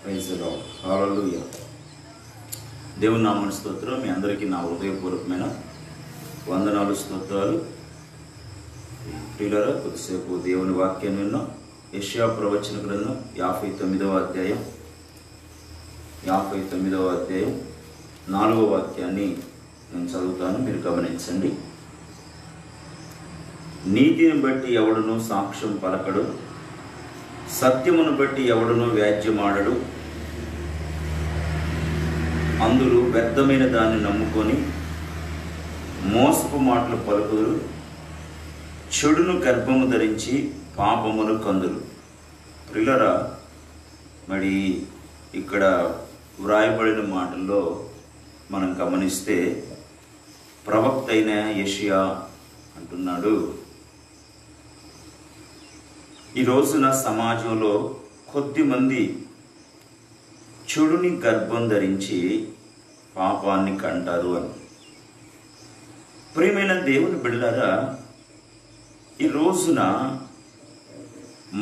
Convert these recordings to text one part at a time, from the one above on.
Praise the lord. హల్లెలూయా. దేవుని నామమున స్తోత్రం. మీ అందరికీ నా హృదయపూర్వకమైన వందనాలు, స్తోత్రాలు. ప్రియులారా, కొద్దిసేపు దేవుని వాక్యాన్ని విన్నాం. యెషయా ప్రవచన గ్రంథం 59వ అధ్యాయం 4వ వాక్యాన్ని నేను చదువుతాను, మీరు గమనించండి. నీతిని బట్టి ఎవడును సాక్ష్యం పలకడు, సత్యమును బట్టి ఎవడును వ్యాజ్యమాడడు. అందులో వ్యర్థమైన దాన్ని నమ్ముకొని మోసపు మాటలు పలుకుదురు, చెడును గర్భము ధరించి పాపమును కందులు. ప్రియులారా, మరి ఇక్కడ వ్రాయబడిన మాటల్లో మనం గమనిస్తే ప్రవక్త అయిన యెషయా అంటున్నాడు, ఈ రోజున సమాజంలో కొద్దిమంది చెడుని గర్భం ధరించి పాపాన్ని కంటారు అని. ప్రియమైన దేవుని బిడ్డలారా, ఈ రోజున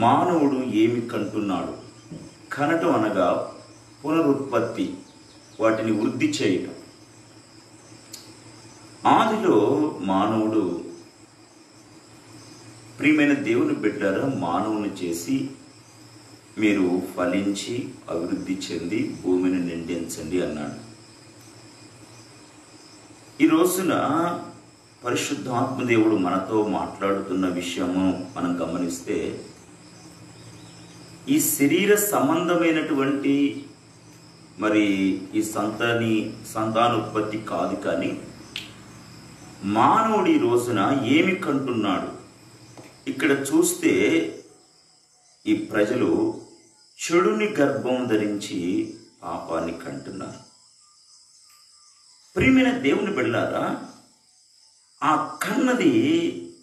మానవుడు ఏమి కంటున్నాడు? కనటం అనగా పునరుత్పత్తి, వాటిని వృద్ధి చేయటం. ఆదిలో మానవుడు, ప్రియమైన దేవుని బిడ్డలారా, మానవుని చేసి మీరు ఫలించి అభివృద్ధి చెంది భూమిని నిండించండి అన్నాడు. ఈ రోజున పరిశుద్ధాత్మ దేవుడు మనతో మాట్లాడుతున్న విషయము మనం గమనిస్తే, ఈ శరీర సంబంధమైనటువంటి మరి ఈ సంతానోత్పత్తి కాదు, కానీ మానవుడు ఈ రోజున ఏమి కంటున్నాడు? ఇక్కడ చూస్తే ఈ ప్రజలు చెడుని గర్భం ధరించి పాపాన్ని కంటున్నారు. ప్రియమైన దేవుని బిడ్డలారా, ఆ కన్నది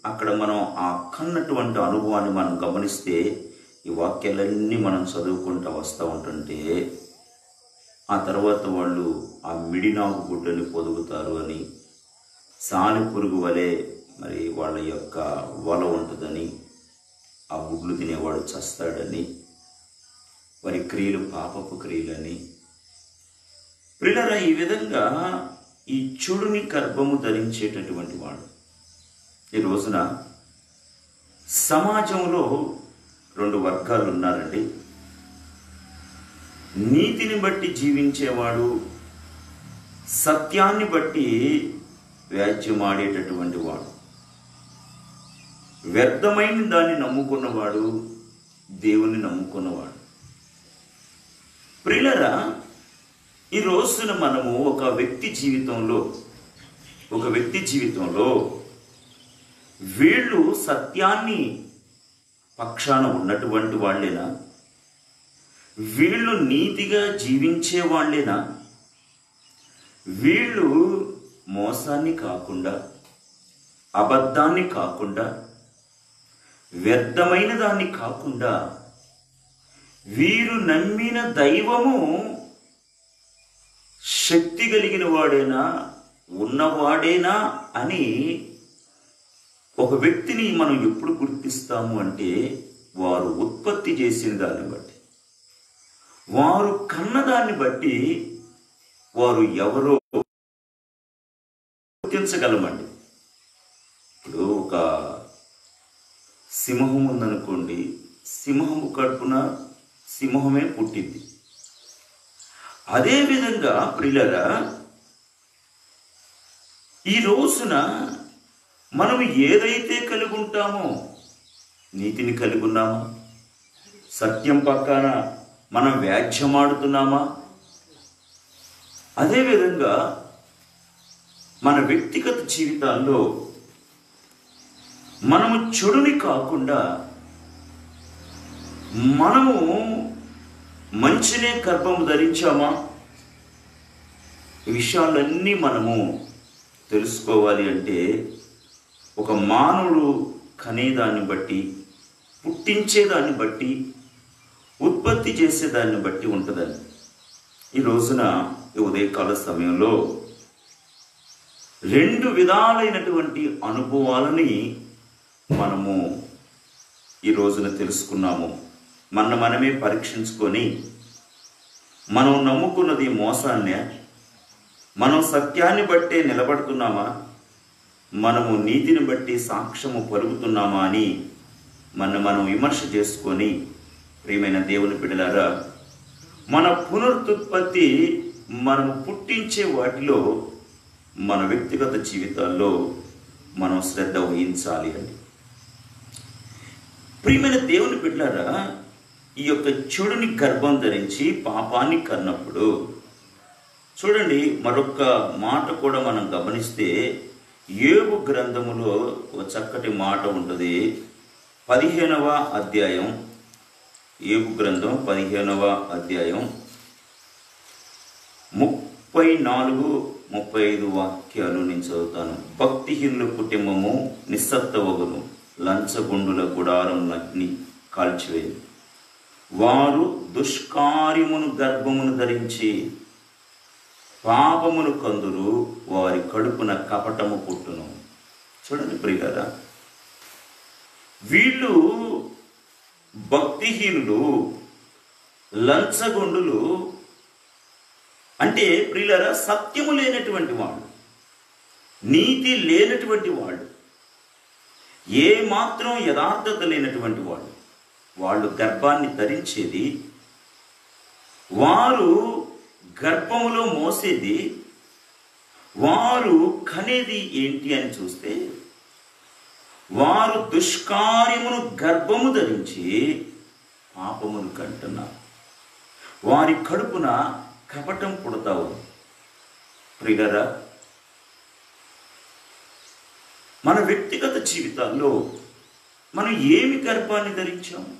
అక్కడ మనం ఆ కన్నటువంటి అనుభవాన్ని మనం గమనిస్తే, ఈ వాక్యాలన్నీ మనం చదువుకుంటూ వస్తూ ఉంటుంటే, ఆ తర్వాత వాళ్ళు ఆ మిడినాగు గుడ్డని పొదుగుతారు అని, సాని పురుగు వలె మరి వాళ్ళ యొక్క వల ఉంటుందని, ఆ గుడ్లు తినేవాడు చస్తాడని, వారి క్రియలు పాపపు క్రియలని. ప్రియులారా, ఈ విధంగా ఈ చెడుని గర్భము ధరించేటటువంటి వాడు ఈ రోజున సమాజంలో 2 వర్గాలు ఉన్నారండి. నీతిని బట్టి జీవించేవాడు, సత్యాన్ని బట్టి వ్యాజ్యమాడేటటువంటి వాడు, వ్యర్థమైన దాన్ని నమ్ముకున్నవాడు, దేవుని నమ్ముకున్నవాడు. ప్రియులారా, ఈ రోజున మనము ఒక వ్యక్తి జీవితంలో వీళ్ళు సత్యాన్ని పక్షాన ఉన్నటువంటి వాళ్ళేనా? వీళ్ళు నీతిగా జీవించే వాళ్ళేనా? వీళ్ళు మోసాన్ని కాకుండా, అబద్ధాన్ని కాకుండా, వ్యర్థమైన దాన్ని కాకుండా, వీరు నమ్మిన దైవము శక్తి కలిగిన వాడేనా, ఉన్నవాడేనా అని ఒక వ్యక్తిని మనం ఎప్పుడు గుర్తిస్తాము అంటే, వారు ఉత్పత్తి చేసిన దాన్ని బట్టి, వారు కన్నదాన్ని బట్టి వారు ఎవరో గుర్తించగలమండి. ఇప్పుడు ఒక సింహం ఉందనుకోండి, సింహము కడుపున సింహమే పుట్టింది. అదేవిధంగా ప్రియులారా, ఈ రోజున మనం ఏదైతే కలిగి ఉంటామో, నీతిని కలిగి ఉన్నామా, సత్యం పక్కన మనం వ్యాజ్యమాడుతున్నామా, అదేవిధంగా మన వ్యక్తిగత జీవితాల్లో మనము చెడుని కాకుండా మనము మంచినే గర్భము ధరించామా? ఈ విషయాలన్నీ మనము తెలుసుకోవాలి అంటే, ఒక మానవుడు కనేదాన్ని బట్టి, పుట్టించేదాన్ని బట్టి, ఉత్పత్తి చేసేదాన్ని బట్టి ఉంటుందని. ఈ రోజున ఈ ఉదయకాల సమయంలో 2 విధాలైనటువంటి అనుభవాలని మనము ఈ రోజున తెలుసుకున్నాము. మనమే పరీక్షించుకొని మనం నమ్ముకున్నది మోసాన్నే? మనం సత్యాన్ని బట్టే నిలబడుతున్నామా? మనము నీతిని బట్టి సాక్ష్యము పలుకుతున్నామా అని మనం విమర్శ చేసుకొని, ప్రియమైన దేవుని బిడ్డలారా, మన పునరుత్పత్తి మనము పుట్టించే వాటిలో మన వ్యక్తిగత జీవితాల్లో మనం శ్రద్ధ వహించాలి అండి. ప్రియమైన దేవుని బిడ్డలారా, ఈ యొక్క చెడుని గర్భం ధరించి పాపాన్ని కన్నప్పుడు చూడండి, మరొక మాట కూడా మనం గమనిస్తే యోబు గ్రంథములో ఒక చక్కటి మాట ఉంటుంది. 15వ అధ్యాయం, యోబు గ్రంథం 15వ అధ్యాయం 34-35 వాక్యాలు నేను చదువుతాను. భక్తిహీనుల కుటుంబము నిస్సత్వగును, లంచగొండుల గుడారములన్నీ కాల్చివేయి. వారు దుష్కార్యమును గర్భమును ధరించి పాపమును కందురు, వారి కడుపున కపటము పుట్టును. చూడండి ప్రియులారా, వీళ్ళు భక్తిహీనులు, లంచగొండులు అంటే ప్రియులారా సత్యము లేనటువంటి వాళ్ళు, నీతి లేనటువంటి వాళ్ళు, ఏ మాత్రం యథార్థత లేనటువంటి వాళ్ళు. వాళ్ళు గర్భాన్ని ధరించేది, వారు గర్భములో మోసేది, వారు కనేది ఏంటి అని చూస్తే వారు దుష్కార్యమును గర్భము ధరించి పాపమును కంటున్నారు. వారి కడుపున కపటం పుడతావు. ప్రియులారా, మన వ్యక్తిగత జీవితాల్లో మనం ఏమి గర్భాన్ని ధరించాము?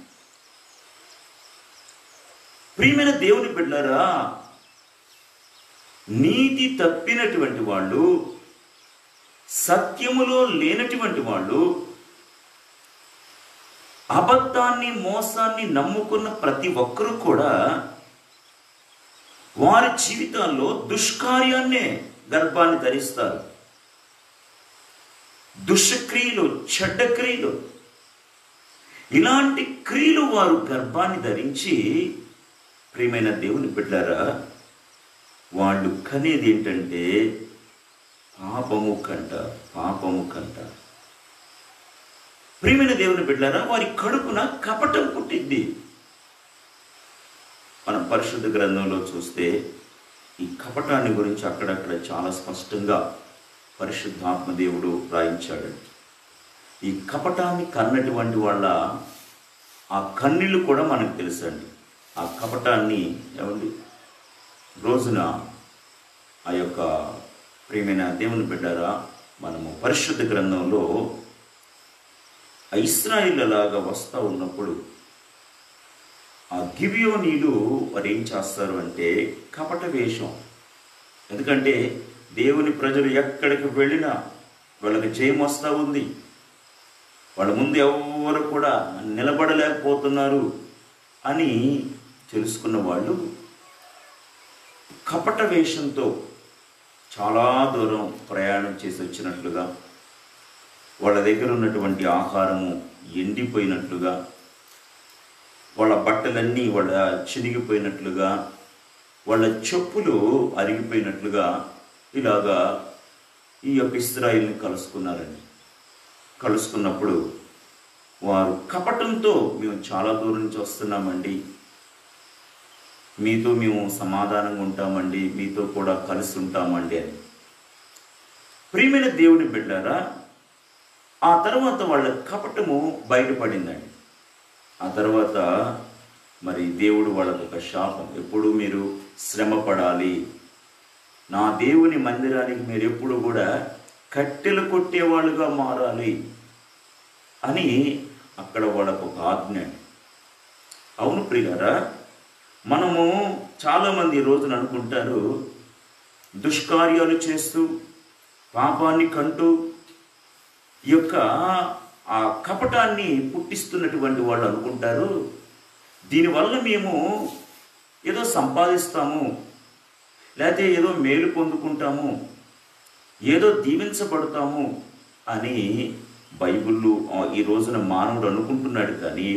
ప్రియమైన దేవుని బిడ్డలారా, నీతి తప్పినటువంటి వాళ్ళు, సత్యములో లేనటువంటి వాళ్ళు, అబద్ధాన్ని మోసాన్ని నమ్ముకున్న ప్రతి ఒక్కరూ కూడా వారి జీవితాల్లో దుష్కార్యాన్నే గర్భాన్ని ధరిస్తారు. దుష్క్రియలు, చెడ్డ క్రియలు, ఇలాంటి క్రియలు వారు గర్భాన్ని ధరించి, ప్రియమైన దేవుని బిడ్డలారా, వాళ్ళు కనేది ఏంటంటే పాపము కంట. ప్రియమైన దేవుని బిడ్డలారా, వారి కడుపున కపటం పుట్టింది. మనం పరిశుద్ధ గ్రంథంలో చూస్తే ఈ కపటాన్ని గురించి అక్కడక్కడ చాలా స్పష్టంగా పరిశుద్ధాత్మ దేవుడు రాయించాడు. ఈ కపటాన్ని కన్నటువంటి వాళ్ళ ఆ కన్నీళ్ళు కూడా మనకు తెలుసండి. ఆ కపటాన్ని ఏమండి రోజున ఆ యొక్క ప్రియమైన దేవుని బిడ్డారా, మనము పరిశుద్ధ గ్రంథంలో ఇశ్రాయేలులాగా వస్తూ ఉన్నప్పుడు ఆ గిబియోనీలు వారు ఏం చేస్తారు అంటే కపట వేషం. ఎందుకంటే దేవుని ప్రజలు ఎక్కడికి వెళ్ళినా వాళ్ళకి జయం వస్తూ ఉంది, వాళ్ళ ముందు ఎవరు కూడా నిలబడలేకపోతున్నారు అని తెలుసుకున్న వాళ్ళు కపట వేషంతో చాలా దూరం ప్రయాణం చేసి వచ్చినట్లుగా, వాళ్ళ దగ్గర ఉన్నటువంటి ఆహారము ఎండిపోయినట్లుగా, వాళ్ళ బట్టలన్నీ వాళ్ళ చినిగిపోయినట్లుగా, వాళ్ళ చెప్పులు అరిగిపోయినట్లుగా ఇలాగా ఈ యొక్క ఇశ్రాయేలుని కలుసుకున్నారండి. కలుసుకున్నప్పుడు వారు కపటంతో, మేము చాలా దూరం నుంచి వస్తున్నామండి, మీతో మేము సమాధానంగా ఉంటామండి, మీతో కూడా కలిసి ఉంటామండి అని. ప్రియమైన దేవుని బిడ్డారా, ఆ తర్వాత వాళ్ళ కపటము బయటపడిందండి. ఆ తర్వాత మరి దేవుడు వాళ్ళకు ఒక శాపం, ఎప్పుడు మీరు శ్రమ పడాలి, నా దేవుని మందిరానికి మీరు ఎప్పుడు కూడా కట్టెలు కొట్టేవాళ్ళుగా మారాలి అని అక్కడ వాళ్ళకు ఒక ఆజ్ఞ. అవును ప్రియులారా, మనము చాలామంది ఈ రోజున అనుకుంటారు, దుష్కార్యాలు చేస్తూ పాపాన్ని కంటూ ఈ యొక్క ఆ కపటాన్ని పుట్టిస్తున్నటువంటి వాళ్ళు అనుకుంటారు, దీనివల్ల మేము ఏదో సంపాదిస్తాము, లేకపోతే ఏదో మేలు పొందుకుంటాము, ఏదో దీవించబడతాము అని బైబిల్లో ఈ రోజున మానవుడు అనుకుంటున్నాడు. కానీ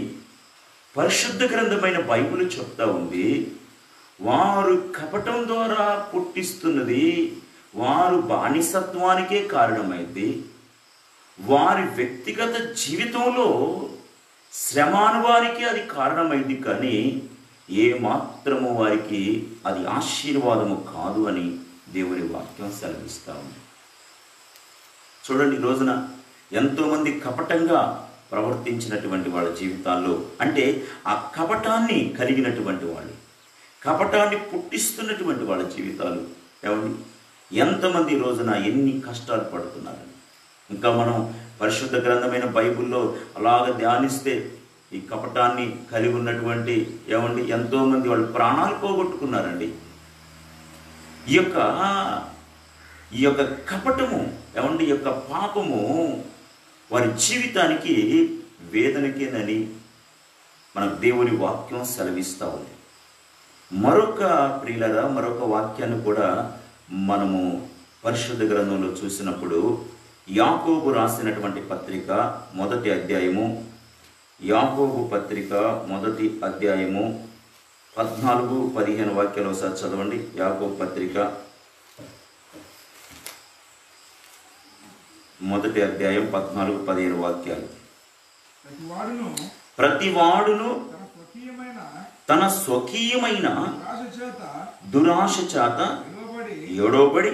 పరిశుద్ధ గ్రంథమైన బైబిల్ చెప్తా ఉంది, వారు కపటం ద్వారా పుట్టిస్తున్నది వారు బానిసత్వానికే కారణమైంది. వారి వ్యక్తిగత జీవితంలో శ్రమానువారికి అది కారణమైంది, కానీ ఏ మాత్రము వారికి అది ఆశీర్వాదము కాదు అని దేవుని వాక్యం సెలవిస్తా ఉంది. చూడండి, ఈ రోజున ఎంతోమంది కపటంగా ప్రవర్తించినటువంటి వాళ్ళ జీవితాల్లో, అంటే ఆ కపటాన్ని కలిగినటువంటి వాళ్ళు, కపటాన్ని పుట్టిస్తున్నటువంటి వాళ్ళ జీవితాలు ఏమండి ఎంతమంది ఈ రోజున ఎన్ని కష్టాలు పడుతున్నారని. ఇంకా మనం పరిశుద్ధ గ్రంథమైన బైబిల్లో అలాగ ధ్యానిస్తే ఈ కపటాన్ని కలిగి ఉన్నటువంటి ఏమండి ఎంతోమంది వాళ్ళు ప్రాణాలు పోగొట్టుకున్నారండి. ఈ యొక్క కపటము ఏమండి ఈ యొక్క పాపము వారి జీవితానికి వేదనకేనని మనకు దేవుని వాక్యం సెలవిస్తూ ఉంది. మరొక వాక్యాన్ని కూడా మనము పరిశుద్ధ గ్రంథంలో చూసినప్పుడు యాకోబు రాసినటువంటి పత్రిక 1వ అధ్యాయము, యాకోబు పత్రిక 1వ అధ్యాయము 14-15 వాక్యాలు ఒకసారి చదవండి. యాకోబు పత్రిక 1వ అధ్యాయం 14-15 వాక్యాలు. ప్రతివాడును తన స్వకీయమైన దురాశ చేత ఏడవబడి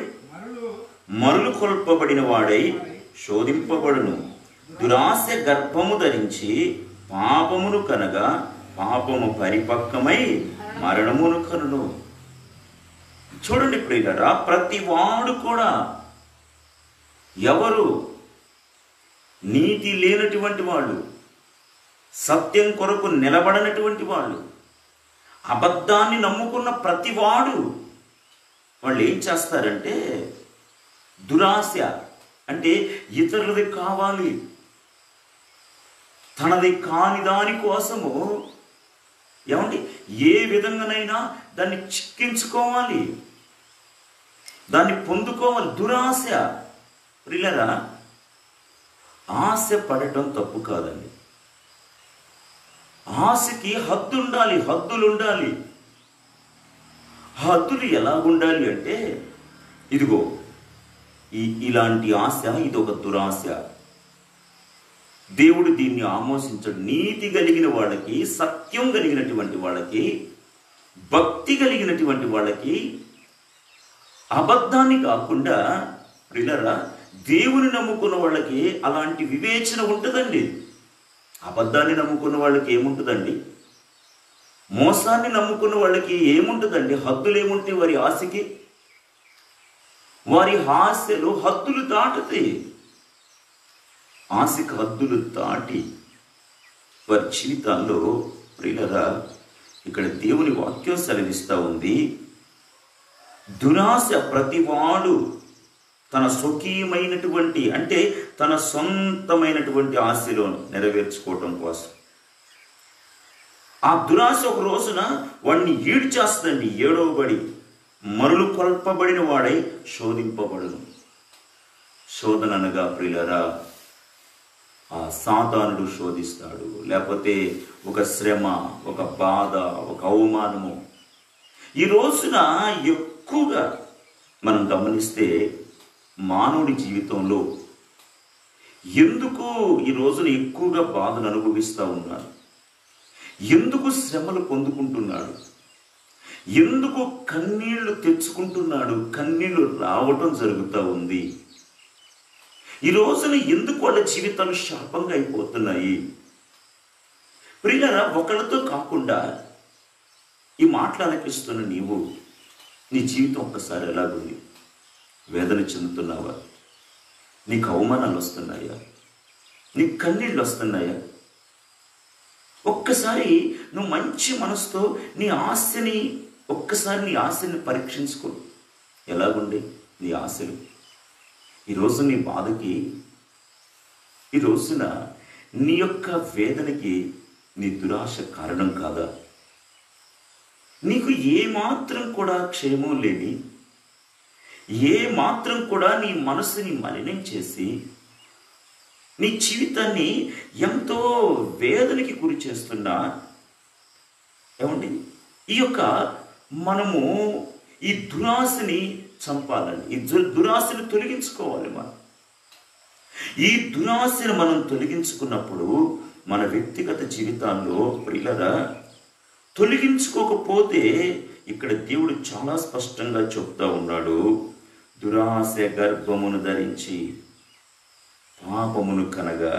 మరులు కొల్పబడిన వాడై శోధింపబడును. దురాశ గర్భము ధరించి పాపమును కనగా పాపము పరిపక్వమై మరణమును కనును. చూడండి ప్రియులారా, ప్రతి వాడు కూడా, ఎవరు నీతి లేనటువంటి వాళ్ళు, సత్యం కొరకు నిలబడనటువంటి వాళ్ళు, అబద్ధాన్ని నమ్ముకున్న ప్రతివాడు వాళ్ళు ఏం చేస్తారంటే దురాశ, అంటే ఇతరులది కావాలి, తనది కాని దాని కోసము ఏమండి ఏ విధంగానైనా దాన్ని చిక్కించుకోవాలి, దాన్ని పొందుకోవాలి. దురాశ. ప్రియులారా, ఆశ పడటం తప్పు కాదండి. ఆశకి హద్దు ఉండాలి, హద్దులు ఉండాలి. హద్దులు ఎలాగుండాలి అంటే, ఇదిగో ఇలాంటి ఆశ ఇదొక దురాశ. దేవుడు దీన్ని ఆమోదించడు. నీతి కలిగిన వాళ్ళకి, సత్యం కలిగినటువంటి వాళ్ళకి, భక్తి కలిగినటువంటి వాళ్ళకి, అబద్ధాన్ని కాకుండా ప్రియులారా దేవుని నమ్ముకున్న వాళ్ళకి అలాంటి వివేచన ఉంటుందండి. అబద్ధాన్ని నమ్ముకున్న వాళ్ళకి ఏముంటుందండి? మోసాన్ని నమ్ముకున్న వాళ్ళకి ఏముంటుందండి? హద్దులు ఏముంటాయి వారి ఆశకి? వారి ఆశలు హద్దులు దాటుతాయి. ఆశకి హద్దులు దాటి వారి జీవితాల్లో ప్రియులారా ఇక్కడ దేవుని వాక్యం సెలవిస్తూ ఉంది, దురాశ ప్రతివాడు తన స్వకీయమైనటువంటి, అంటే తన సొంతమైనటువంటి ఆశలో నెరవేర్చుకోవటం కోసం. ఆ దురాశ ఒక రోజున వాడిని ఈడ్చేస్తుందండి. ఏడవబడి మరులు కొల్పబడిన వాడై శోధింపబడును. శోధన అనగా ప్రియులారా ఆ సాతానుడు శోధిస్తాడు, లేకపోతే ఒక శ్రమ, ఒక బాధ, ఒక అవమానము. ఈ రోజున ఎక్కువగా మనం గమనిస్తే మానవుడి జీవితంలో ఎందుకు ఈ రోజున ఎక్కువగా బాధను అనుభవిస్తూ ఉన్నాడు? ఎందుకు శ్రమలు పొందుకుంటున్నాడు? ఎందుకు కన్నీళ్లు తెచ్చుకుంటున్నాడు? కన్నీళ్లు రావటం జరుగుతూ ఉంది. ఈ రోజున ఎందుకు వాళ్ళ జీవితాలు శాపంగా అయిపోతున్నాయి? ప్రియులారా, ఒకళ్ళతో కాకుండా ఈ మాటలు అనిపిస్తున్న నీవు, నీ జీవితం ఒక్కసారి ఎలాగుంది? వేదన చెందుతున్నావా? నీకు అవమానాలు వస్తున్నాయా? నీకు కన్నీళ్ళు వస్తున్నాయా? ఒక్కసారి నువ్వు మంచి మనసుతో నీ ఆశని పరీక్షించుకో. ఎలాగుండే నీ ఆశలు? ఈరోజు నీ బాధకి, ఈ రోజున నీ యొక్క వేదనకి నీ దురాశ కారణం కాదా? నీకు ఏమాత్రం కూడా క్షేమం లేని, ఏమాత్రం కూడా నీ మనసుని మలినం చేసి నీ జీవితాన్ని ఎంతో వేదనకి గురి చేస్తున్నా ఏమండి ఈ యొక్క మనము ఈ దురాశని చంపాలని, ఈ దురాశని తొలగించుకోవాలి. ఈ దురాశను మనం తొలగించుకున్నప్పుడు మన వ్యక్తిగత జీవితాల్లో ప్రియులారా, తొలగించుకోకపోతే ఇక్కడ దేవుడు చాలా స్పష్టంగా చెప్తా ఉన్నాడు, దురాశ గర్భమును ధరించి పాపమును కనగా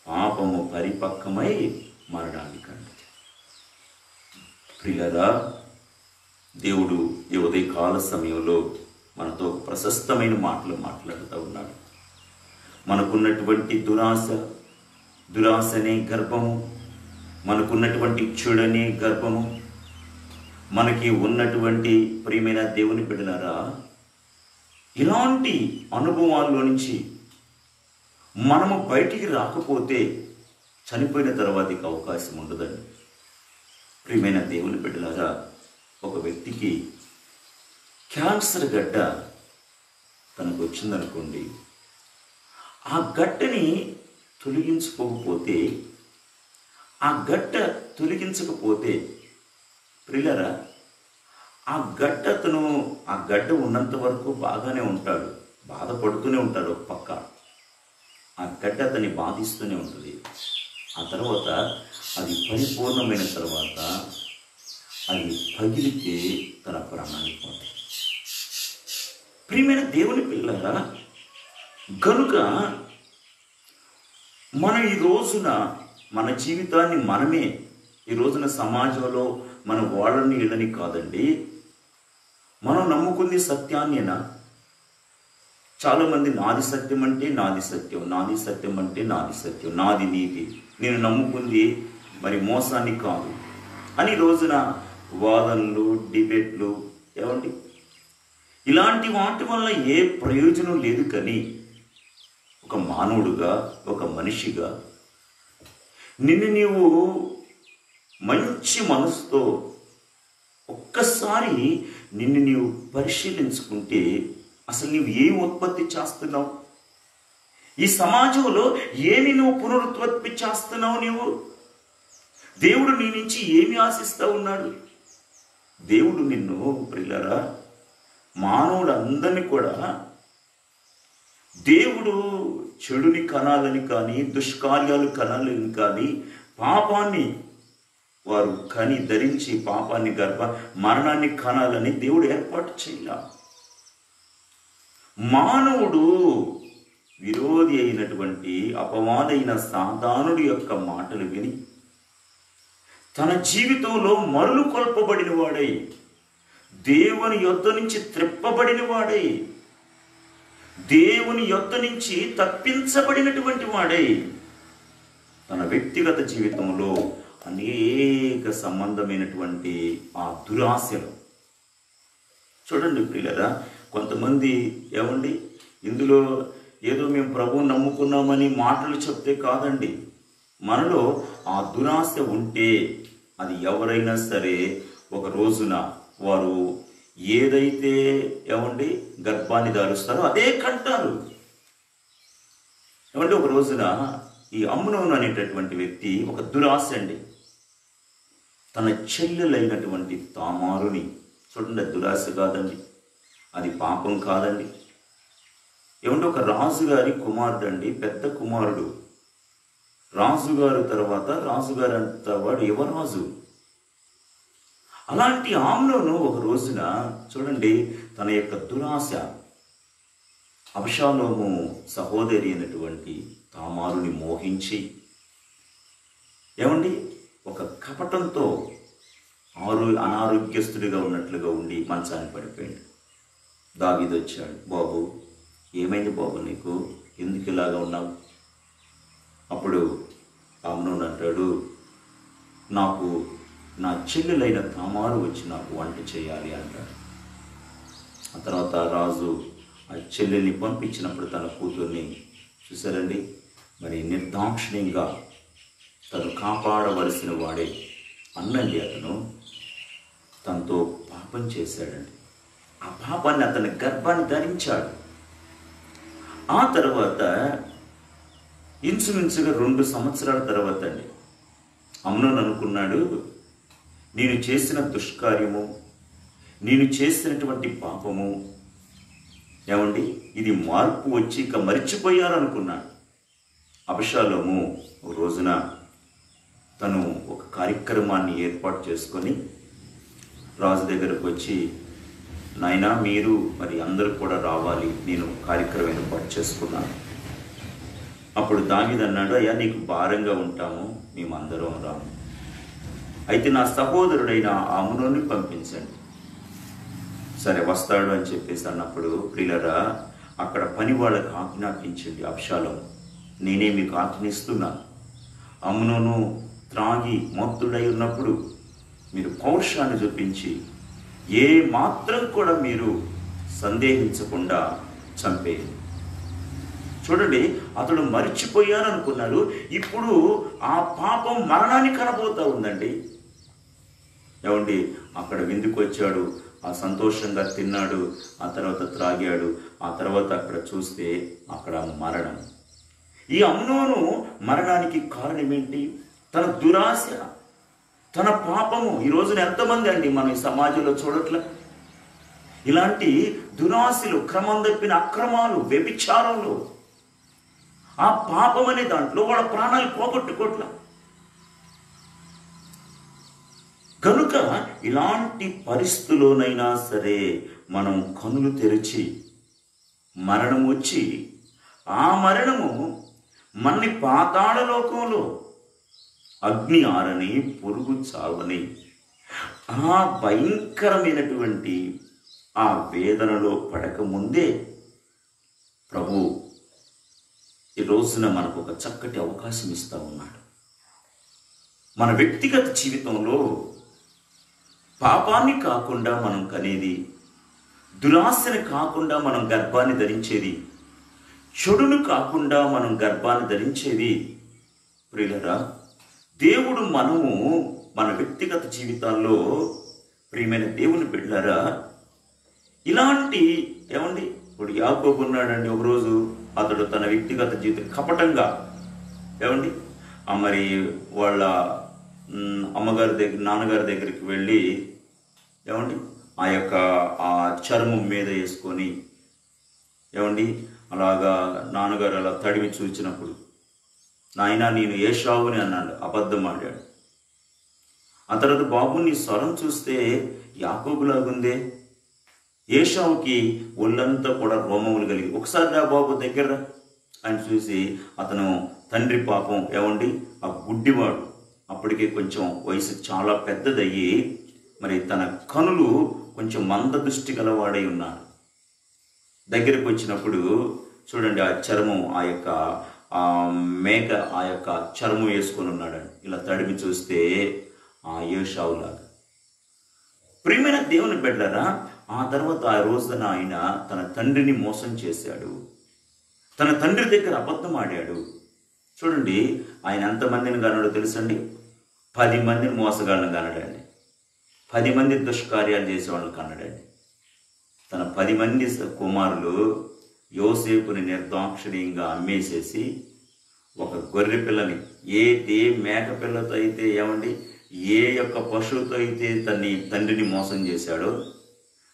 పాపము పరిపక్వమై మరణాన్ని కన్నది. ప్రియులారా, దేవుడు ఈ ఉదయకాల సమయంలో మనతో ఒక ప్రశస్తమైన మాటలు మాట్లాడుతూ ఉన్నాడు. మనకున్నటువంటి దురాశనే గర్భము, మనకున్నటువంటి చెడనే గర్భము, మనకి ఉన్నటువంటి ప్రియమైన దేవుని బిడ్డలారా, ఇలాంటి అనుభవాల్లో నుంచి మనము బయటికి రాకపోతే చనిపోయిన తర్వాతకి అవకాశం ఉండదండి. ప్రియమైన దేవుని బిడ్డలారా, ఒక వ్యక్తికి క్యాన్సర్ గడ్డ తనకు వచ్చిందనుకోండి, ఆ గడ్డని తొలగించుకోకపోతే, ఆ ప్రియులారా, ఆ గడ్డ ఉన్నంత వరకు బాగానే ఉంటాడు, బాధపడుతూనే ఉంటాడు. ఒక పక్క ఆ గడ్డ అతన్ని బాధిస్తూనే ఉంటుంది. ఆ తర్వాత అది పరిపూర్ణమైన తర్వాత అది పగిలితే తన ప్రాణాన్ని పోతాయి. ప్రియమైన దేవుని పిల్లరా, కనుక మనం ఈ రోజున మన జీవితాన్ని మనమే ఈ రోజున సమాజంలో మన వాళ్ళని ఇళ్ళని కాదండి, మనం నమ్ముకుంది సత్యాన్నేనా? చాలామంది నాది సత్యం అంటే నాది సత్యం, నాది సత్యం అంటే నాది సత్యం, నాది నీతి, నేను నమ్ముకుంది మరి మోసాన్ని కాదు అని రోజున వాదనలు, డిబేట్లు, ఏమండి ఇలాంటి వాటి వల్ల ఏ ప్రయోజనం లేదు. కానీ ఒక మానవుడుగా, ఒక మనిషిగా నీవు మంచి మనసుతో ఒక్కసారి నీవు పరిశీలించుకుంటే అసలు నీవు ఏం ఉత్పత్తి చేస్తున్నావు? ఈ సమాజంలో ఏమి నువ్వు పునరుత్పత్తి చేస్తున్నావు? నీవు దేవుడు నీ నుంచి ఏమి ఆశిస్తూ ఉన్నాడు? దేవుడు నిన్ను ప్రియులారా, మానవుడు అందరినీ కూడా దేవుడు చెడుని కనాలని కానీ, దుష్కార్యాలు కనాలని కానీ, పాపాన్ని వారు కని ధరించి పాపాన్ని మరణాన్ని కనాలని దేవుడు ఏర్పాటు చేయాల. మానవుడు విరోధి అయినటువంటి అపవాదైన సాతానుడి యొక్క మాటలు విని తన జీవితంలో మరులు కొల్పబడిన వాడై, దేవుని యొద్ద నుంచి త్రిప్పబడిన వాడై, దేవుని యొద్ద నుంచి తప్పించబడినటువంటి వాడై తన వ్యక్తిగత జీవితంలో అనేక సంబంధమైనటువంటి ఆ దురాశలు చూడండి ప్రియులారా. కొంతమంది ఏమండి ఇందులో ఏదో మేము ప్రభువుని నమ్ముకున్నామని మాటలు చెప్తే కాదండి, మనలో ఆ దురాశ ఉంటే అది ఎవరైనా సరే ఒక రోజున వారు ఏదైతే ఏమండి గర్భాన్ని దారుస్తారో అదే కంటారు. ఏమంటే ఒక రోజున ఈ అమ్నోను అనేటటువంటి వ్యక్తి ఒక దురాశ అండి, తన చెల్లెలైనటువంటి తామారుని చూడండి, దురాశ కాదండి, అది పాపం కాదండి. ఏమంటే ఒక రాజుగారి కుమారుడు అండి, పెద్ద కుమారుడు, రాజుగారు తర్వాత రాజుగారు అంతవాడు యువరాజు. అలాంటి ఆమ్నోను ఒక రోజున చూడండి తన యొక్క దురాశ అబ్షాలోము సహోదరి అయినటువంటి తామారుని మోహించి ఏమండి ఒక కపటంతో అనారోగ్యస్తుడిగా ఉన్నట్లుగా ఉండి మంచాన్ని పడిపోయాడు. దావీదు వచ్చాడు, బాబు ఏమైంది బాబు నీకు, ఎందుకు ఇలాగా ఉన్నావు? అప్పుడు అమ్నోను అంటాడు, నాకు నా చెల్లెలైన తామారు వచ్చి నాకు వంట చేయాలి అంటాడు. ఆ తర్వాత రాజు ఆ చెల్లెల్ని పంపించినప్పుడు తన కూతుర్ని చూశారండి, మరి నిర్దాక్షిణ్యంగా తను కాపాడవలసిన వాడే అన్నండి అతను తనతో పాపం చేశాడండి. ఆ పాపాన్ని అతని గర్భాన్ని ధరించాడు. ఆ తర్వాత ఇంచుమించుగా 2 సంవత్సరాల తర్వాత అండి అమ్నోను అనుకున్నాడు, నేను చేసిన దుష్కార్యము నేను చేసినటువంటి పాపము ఏమండి ఇది మార్పు వచ్చి ఇక మరిచిపోయారనుకున్నాడు. అబషాలోము ఒక రోజున తను ఒక కార్యక్రమాన్ని ఏర్పాటు చేసుకొని రాజు దగ్గరకు వచ్చి, నాయనా మీరు మరి అందరూ కూడా రావాలి, నేను కార్యక్రమం ఏర్పాటు చేసుకున్నాను. అప్పుడు దావీదు అన్నాడు, అయ్యా నీకు భారంగా ఉంటాము, మేమందరం రాము, అయితే నా సహోదరుడైన అమ్నోనుని పంపించండి. సరే వస్తాడు అని చెప్పేసి అన్నప్పుడు, ప్రియులరా అక్కడ పని వాళ్ళకి ఆజ్ఞాపించండి, అబ్షాలోము నేనే మీకు ఆజ్ఞిస్తున్నాను, అమ్నోను త్రాగి మత్తుడై ఉన్నప్పుడు మీరు పౌరుషాన్ని చూపించి ఏ మాత్రం కూడా మీరు సందేహించకుండా చంపేయండి. చూడండి, అతడు మరిచిపోయారనుకున్నాడు, ఇప్పుడు ఆ పాపం మరణాన్ని కనబోతా ఉందండి. ఏమండి అక్కడ విందుకు వచ్చాడు, ఆ సంతోషంగా తిన్నాడు, ఆ తర్వాత త్రాగాడు, ఆ తర్వాత అక్కడ చూస్తే అక్కడ మరణం. ఈ అమ్నోను మరణానికి కారణం ఏంటి? తన దురాశ, తన పాపము. ఈ రోజున ఎంతమంది అండి మనం ఈ సమాజంలో చూడట్లే ఇలాంటి దురాశలు, క్రమం తప్పిన అక్రమాలు, వ్యభిచారంలో, ఆ పాపం అనే దాంట్లో వాళ్ళ ప్రాణాలు పోగొట్టుకోట్ల. కనుక ఇలాంటి పరిస్థితుల్లోనైనా సరే మనం కనులు తెరిచి మరణం వచ్చి ఆ మరణము మనని పాతాళ లోకంలో అగ్ని ఆరని, పురుగు చావని, ఆ భయంకరమైనటువంటి ఆ వేదనలో పడకముందే ప్రభు ఈ రోజున మనకు ఒక చక్కటి అవకాశం ఇస్తూ ఉన్నాడు. మన వ్యక్తిగత జీవితంలో పాపాన్ని కాకుండా మనం కనేది, దురాశని కాకుండా మనం గర్భాన్ని ధరించేది, చెడును కాకుండా మనం గర్భాన్ని ధరించేది. ప్రియులరా, దేవుడు మనము మన వ్యక్తిగత జీవితాల్లో ప్రియమైన దేవుని బిడ్డలారా ఇలాంటి ఏమండి ఇప్పుడు యాకోబు ఉన్నాడండి. ఒకరోజు అతడు తన వ్యక్తిగత జీవితం కపటంగా ఏమండి మరి వాళ్ళ అమ్మగారి దగ్గర, నాన్నగారి దగ్గరికి వెళ్ళి ఏమండి ఆ యొక్క ఆ చర్మం మీద వేసుకొని ఏమండి అలాగా నాన్నగారు అలా తడివి చూచినప్పుడు, నాయనా నేను ఏషావుని అన్నాడు, అబద్ధం ఆడాడు. ఆ తర్వాత బాబు నీ స్వరం చూస్తే యాకోబులాగుందే, ఏషావుకి ఒళ్ళంతా కూడా రోమములు కలిగి, ఒకసారి రా బాబు దగ్గర అని చూసి అతను తండ్రి పాపం ఏమండి ఆ గుడ్డివాడు, అప్పటికే కొంచెం వయసు చాలా పెద్దదయ్యి మరి తన కనులు కొంచెం మంద దృష్టి గలవాడై ఉన్నాడు. దగ్గరకు వచ్చినప్పుడు చూడండి ఆ చర్మం, ఆ యొక్క ఆ మేక ఆ యొక్క చర్మం వేసుకొని ఉన్నాడండి. ఇలా తడిమి చూస్తే ఆ ఏషావులాగా. ప్రియమైన దేవుని బిడ్డలారా, ఆ తర్వాత ఆ రోజున ఆయన తన తండ్రిని మోసం చేశాడు, తన తండ్రి దగ్గర అబద్ధం ఆడాడు. చూడండి ఆయన ఎంతమందిని కన్నాడో తెలుసండి? 10 మందిని మోసగాళ్ళని కన్నాడండి, 10 మంది దుష్కార్యాలు చేసేవాళ్ళని కన్నాడండి. తన 10 మంది కుమారులు యోసేపుని నిర్దాక్షిణ్యంగా అమ్మేసేసి ఒక గొర్రె పిల్లని, ఏ మేక పిల్లతో అయితే ఏమండి ఏ యొక్క పశువుతో అయితే తండ్రిని మోసం చేశాడో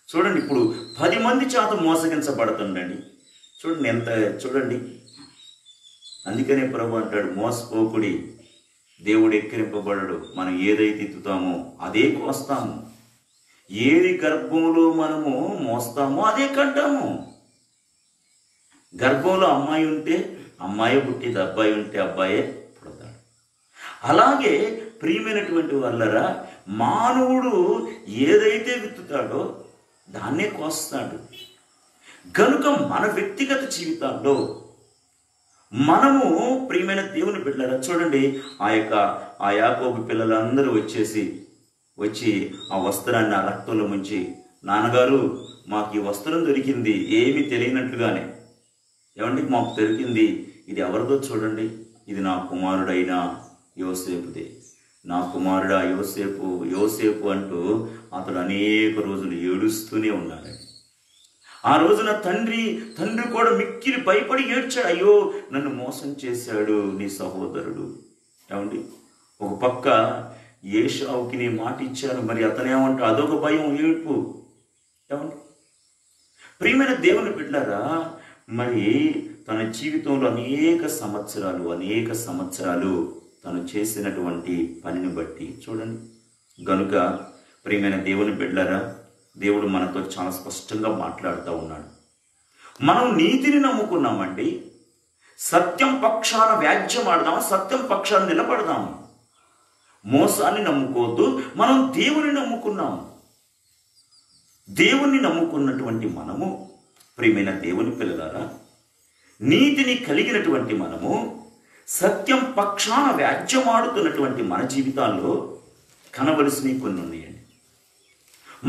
చూడండి, ఇప్పుడు 10 మంది చేత మోసగించబడుతుండండి. చూడండి ఎంత, చూడండి. అందుకనే ప్రభు అంటాడు, మోసపోకుడి, దేవుడు ఎక్కిరింపబడడు. మనం ఏదైతే ఎత్తుతామో అదే కోస్తాము, ఏది గర్భంలో మనము మోస్తామో అదే కంటాము. గర్భంలో అమ్మాయి ఉంటే అమ్మాయి పుట్టింది, అబ్బాయి ఉంటే అబ్బాయే పుడతాడు. అలాగే ప్రియమైనటువంటి వాళ్ళరా, మానవుడు ఏదైతే విత్తుతాడో దాన్నే కోస్తాడు. కనుక మన వ్యక్తిగత జీవితాల్లో మనము ప్రియమైన దేవుని బిడ్డలారా చూడండి, ఆ యాకోబు పిల్లలందరూ వచ్చి ఆ వస్త్రాన్ని ఆ రక్తంలో ముంచి, నాన్నగారు మాకు ఈ వస్త్రం దొరికింది, ఏమీ తెలియనట్లుగానే ఏమండి మాకు దొరికింది, ఇది ఎవరిదో చూడండి, ఇది నా కుమారుడైన యోసేపుదే, నా కుమారుడా యోసేపు అంటూ అతడు అనేక రోజులు ఏడుస్తూనే ఉన్నాడు. ఆ రోజున తండ్రి కూడా మిక్కిలి భయపడి ఏడ్చాడు, అయ్యో నన్ను మోసం చేశాడు నీ సహోదరుడు. ఏమండి ఒక పక్క ఏషావుకి నీ మాట ఇచ్చాను, మరి అతనేమంటా అదొక భయం, ఏడుపు. ఏమండి? ప్రియమైన దేవుని బిడ్డలారా, మరి తన జీవితంలో అనేక సంవత్సరాలు తను చేసినటువంటి పనిని బట్టి చూడండి. గనుక ప్రియమైన దేవుని బిడ్డలారా, దేవుడు మనతో చాలా స్పష్టంగా మాట్లాడుతూ ఉన్నాడు. మనం నీతిని నమ్ముకున్నామండి, సత్యం పక్షాన వ్యాజ్యం ఆడదాం, సత్యం పక్షాన నిలబడదాము. మోసాన్ని నమ్ముకోవద్దు, మనం దేవుని నమ్ముకున్నాము. దేవుణ్ణి నమ్ముకున్నటువంటి మనము, ప్రియమైన దేవుని పిల్లలారా, నీతిని కలిగినటువంటి మనము, సత్యం పక్షాన వ్యాజ్యమాడుతున్నటువంటి మన జీవితాల్లో కనవలసినవి కొన్ని ఉన్నాయండి.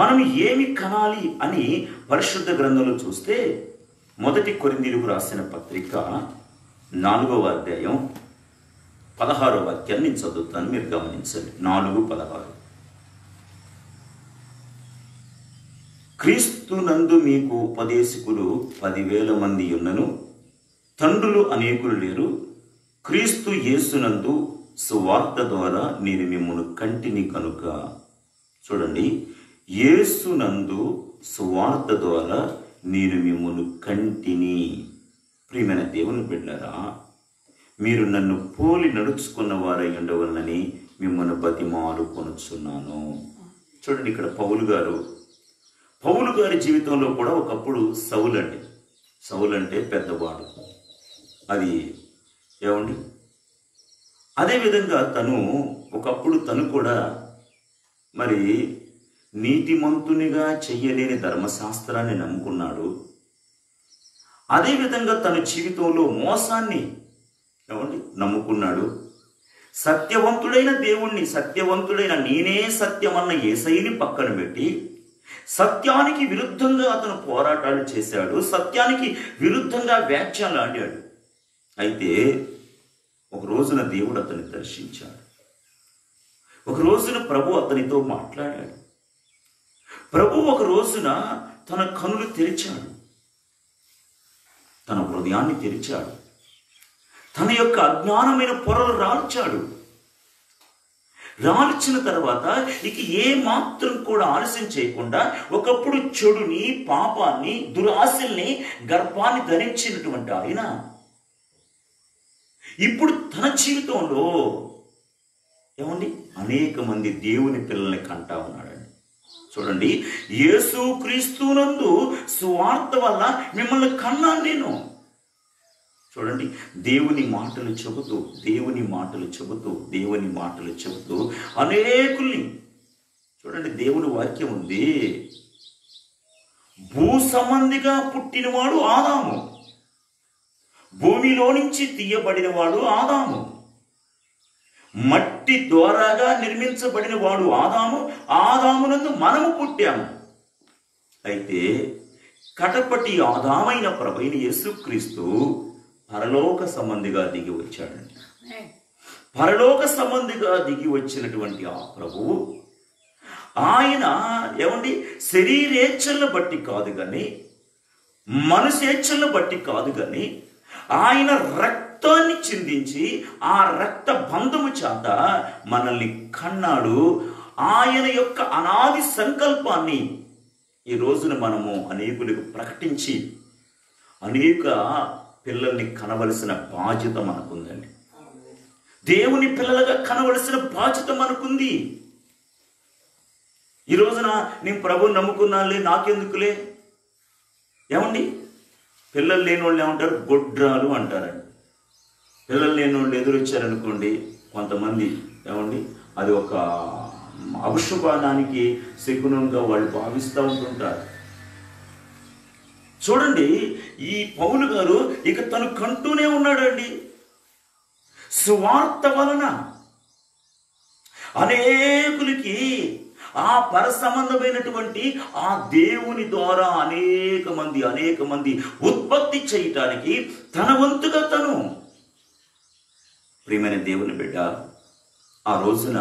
మనం ఏమి కనాలి అని పరిశుద్ధ గ్రంథంలో చూస్తే, 1 కొరింథీయులకు రాసిన పత్రిక 4వ అధ్యాయం 16వ వాక్యాన్ని నేను చదువుతాను, మీరు గమనించండి. 4:16. క్రీస్తునందు మీకు ఉపదేశకులు 10,000 మంది ఉన్నను, తండ్రులు అనేకులు లేరు. క్రీస్తు యేసునందు సువార్త ద్వారా నేను మిమ్మల్ని కంటిని కనుక. చూడండి, యేసునందు సువార్త ద్వారా నేను మిమ్మల్ని కంటిని. ప్రియమైన దేవుని బిడ్డలారా, మీరు నన్ను పోలి నడుచుకున్న వారై ఉండవలనని మిమ్మల్ని బతిమాలుకొనుచున్నాను. చూడండి, ఇక్కడ పౌలు గారి జీవితంలో కూడా ఒకప్పుడు సౌలు అంటే పెద్దవాడు. అది ఏమండి? అదేవిధంగా ఒకప్పుడు తను కూడా మరి నీతిమంతునిగా చెయ్యలేని ధర్మశాస్త్రాన్ని నమ్ముకున్నాడు. అదేవిధంగా తన జీవితంలో మోసాన్ని నమ్ముకున్నాడు. సత్యవంతుడైన దేవుణ్ణి, సత్యవంతుడైన నేనే సత్యమన్న యేసయ్యని పక్కన పెట్టి సత్యానికి విరుద్ధంగా అతను పోరాటాలు చేశాడు, సత్యానికి విరుద్ధంగా వ్యాఖ్యలు ఆడాడు. అయితే ఒక రోజున దేవుడు అతన్ని దర్శించాడు. ఒక రోజున ప్రభు అతనితో మాట్లాడాడు. ప్రభు ఒక రోజున తన కనులు తెరిచాడు, తన హృదయాన్ని తెరిచాడు, తన యొక్క అజ్ఞానమైన పొరలు రాల్చిన తర్వాత ఇక ఏ మాత్రం కూడా ఆలస్యం చేయకుండా, ఒకప్పుడు చెడుని, పాపాన్ని, దురాశల్ని, గర్భాన్ని ధరించినటువంటి ఆయన ఇప్పుడు తన జీవితంలో అనేక మంది దేవుని పిల్లల్ని కంటా ఉన్నాడండి. చూడండి, యేసు క్రీస్తునందు సువార్త వల్ల మిమ్మల్ని కన్నాను నేను. చూడండి, దేవుని మాటలు చెబుతూ అనేకుల్ని, చూడండి, దేవుని వాక్యం ఉంది, భూ సంబంధిగా పుట్టినవాడు ఆదాము, భూమిలో నుంచి తీయబడినవాడు ఆదాము, మట్టి ద్వారాగా నిర్మించబడిన వాడు ఆదామునందు మనము పుట్టాము. అయితే కటపటి ఆదామైన ప్రభువైన యేసుక్రీస్తు పరలోక సంబంధిగా దిగి వచ్చాడండి. పరలోక సంబంధిగా దిగి వచ్చినటువంటి ఆ ప్రభువు ఆయన శరీరేచ్ఛలను బట్టి కాదు కానీ, మనసేచ్ఛలను బట్టి కాదు కానీ, ఆయన రక్తాన్ని చిందించి ఆ రక్త బంధము చేత మనల్ని కన్నాడు. ఆయన యొక్క అనాది సంకల్పాన్ని ఈ రోజున మనము అనేకులకు ప్రకటించి అనేక పిల్లల్ని కనవలసిన బాధ్యత మనకుందండి. దేవుని పిల్లలుగా కనవలసిన బాధ్యత మనకుంది. ఈ రోజున నేను ప్రభువుని నమ్ముకున్నానులే, నాకెందుకులే. పిల్లలు లేని వాళ్ళు ఏమంటారు? గొడ్రాలు అంటారండి. పిల్లలు లేని వాళ్ళు ఎదురొచ్చారనుకోండి, కొంతమంది అది ఒక అభిశుభానికి శకునంగా వాళ్ళు భావిస్తూ ఉంటుంటారు. చూడండి, ఈ పౌలు గారు ఇక తను కంటూనే ఉన్నాడండి. సువార్త వలన అనేకులకి ఆ పర సంబంధమైనటువంటి ఆ దేవుని ద్వారా అనేక మంది ఉత్పత్తి చేయటానికి తన వంతుగా తను, ప్రియమైన దేవుని బిడ్డ, ఆ రోజున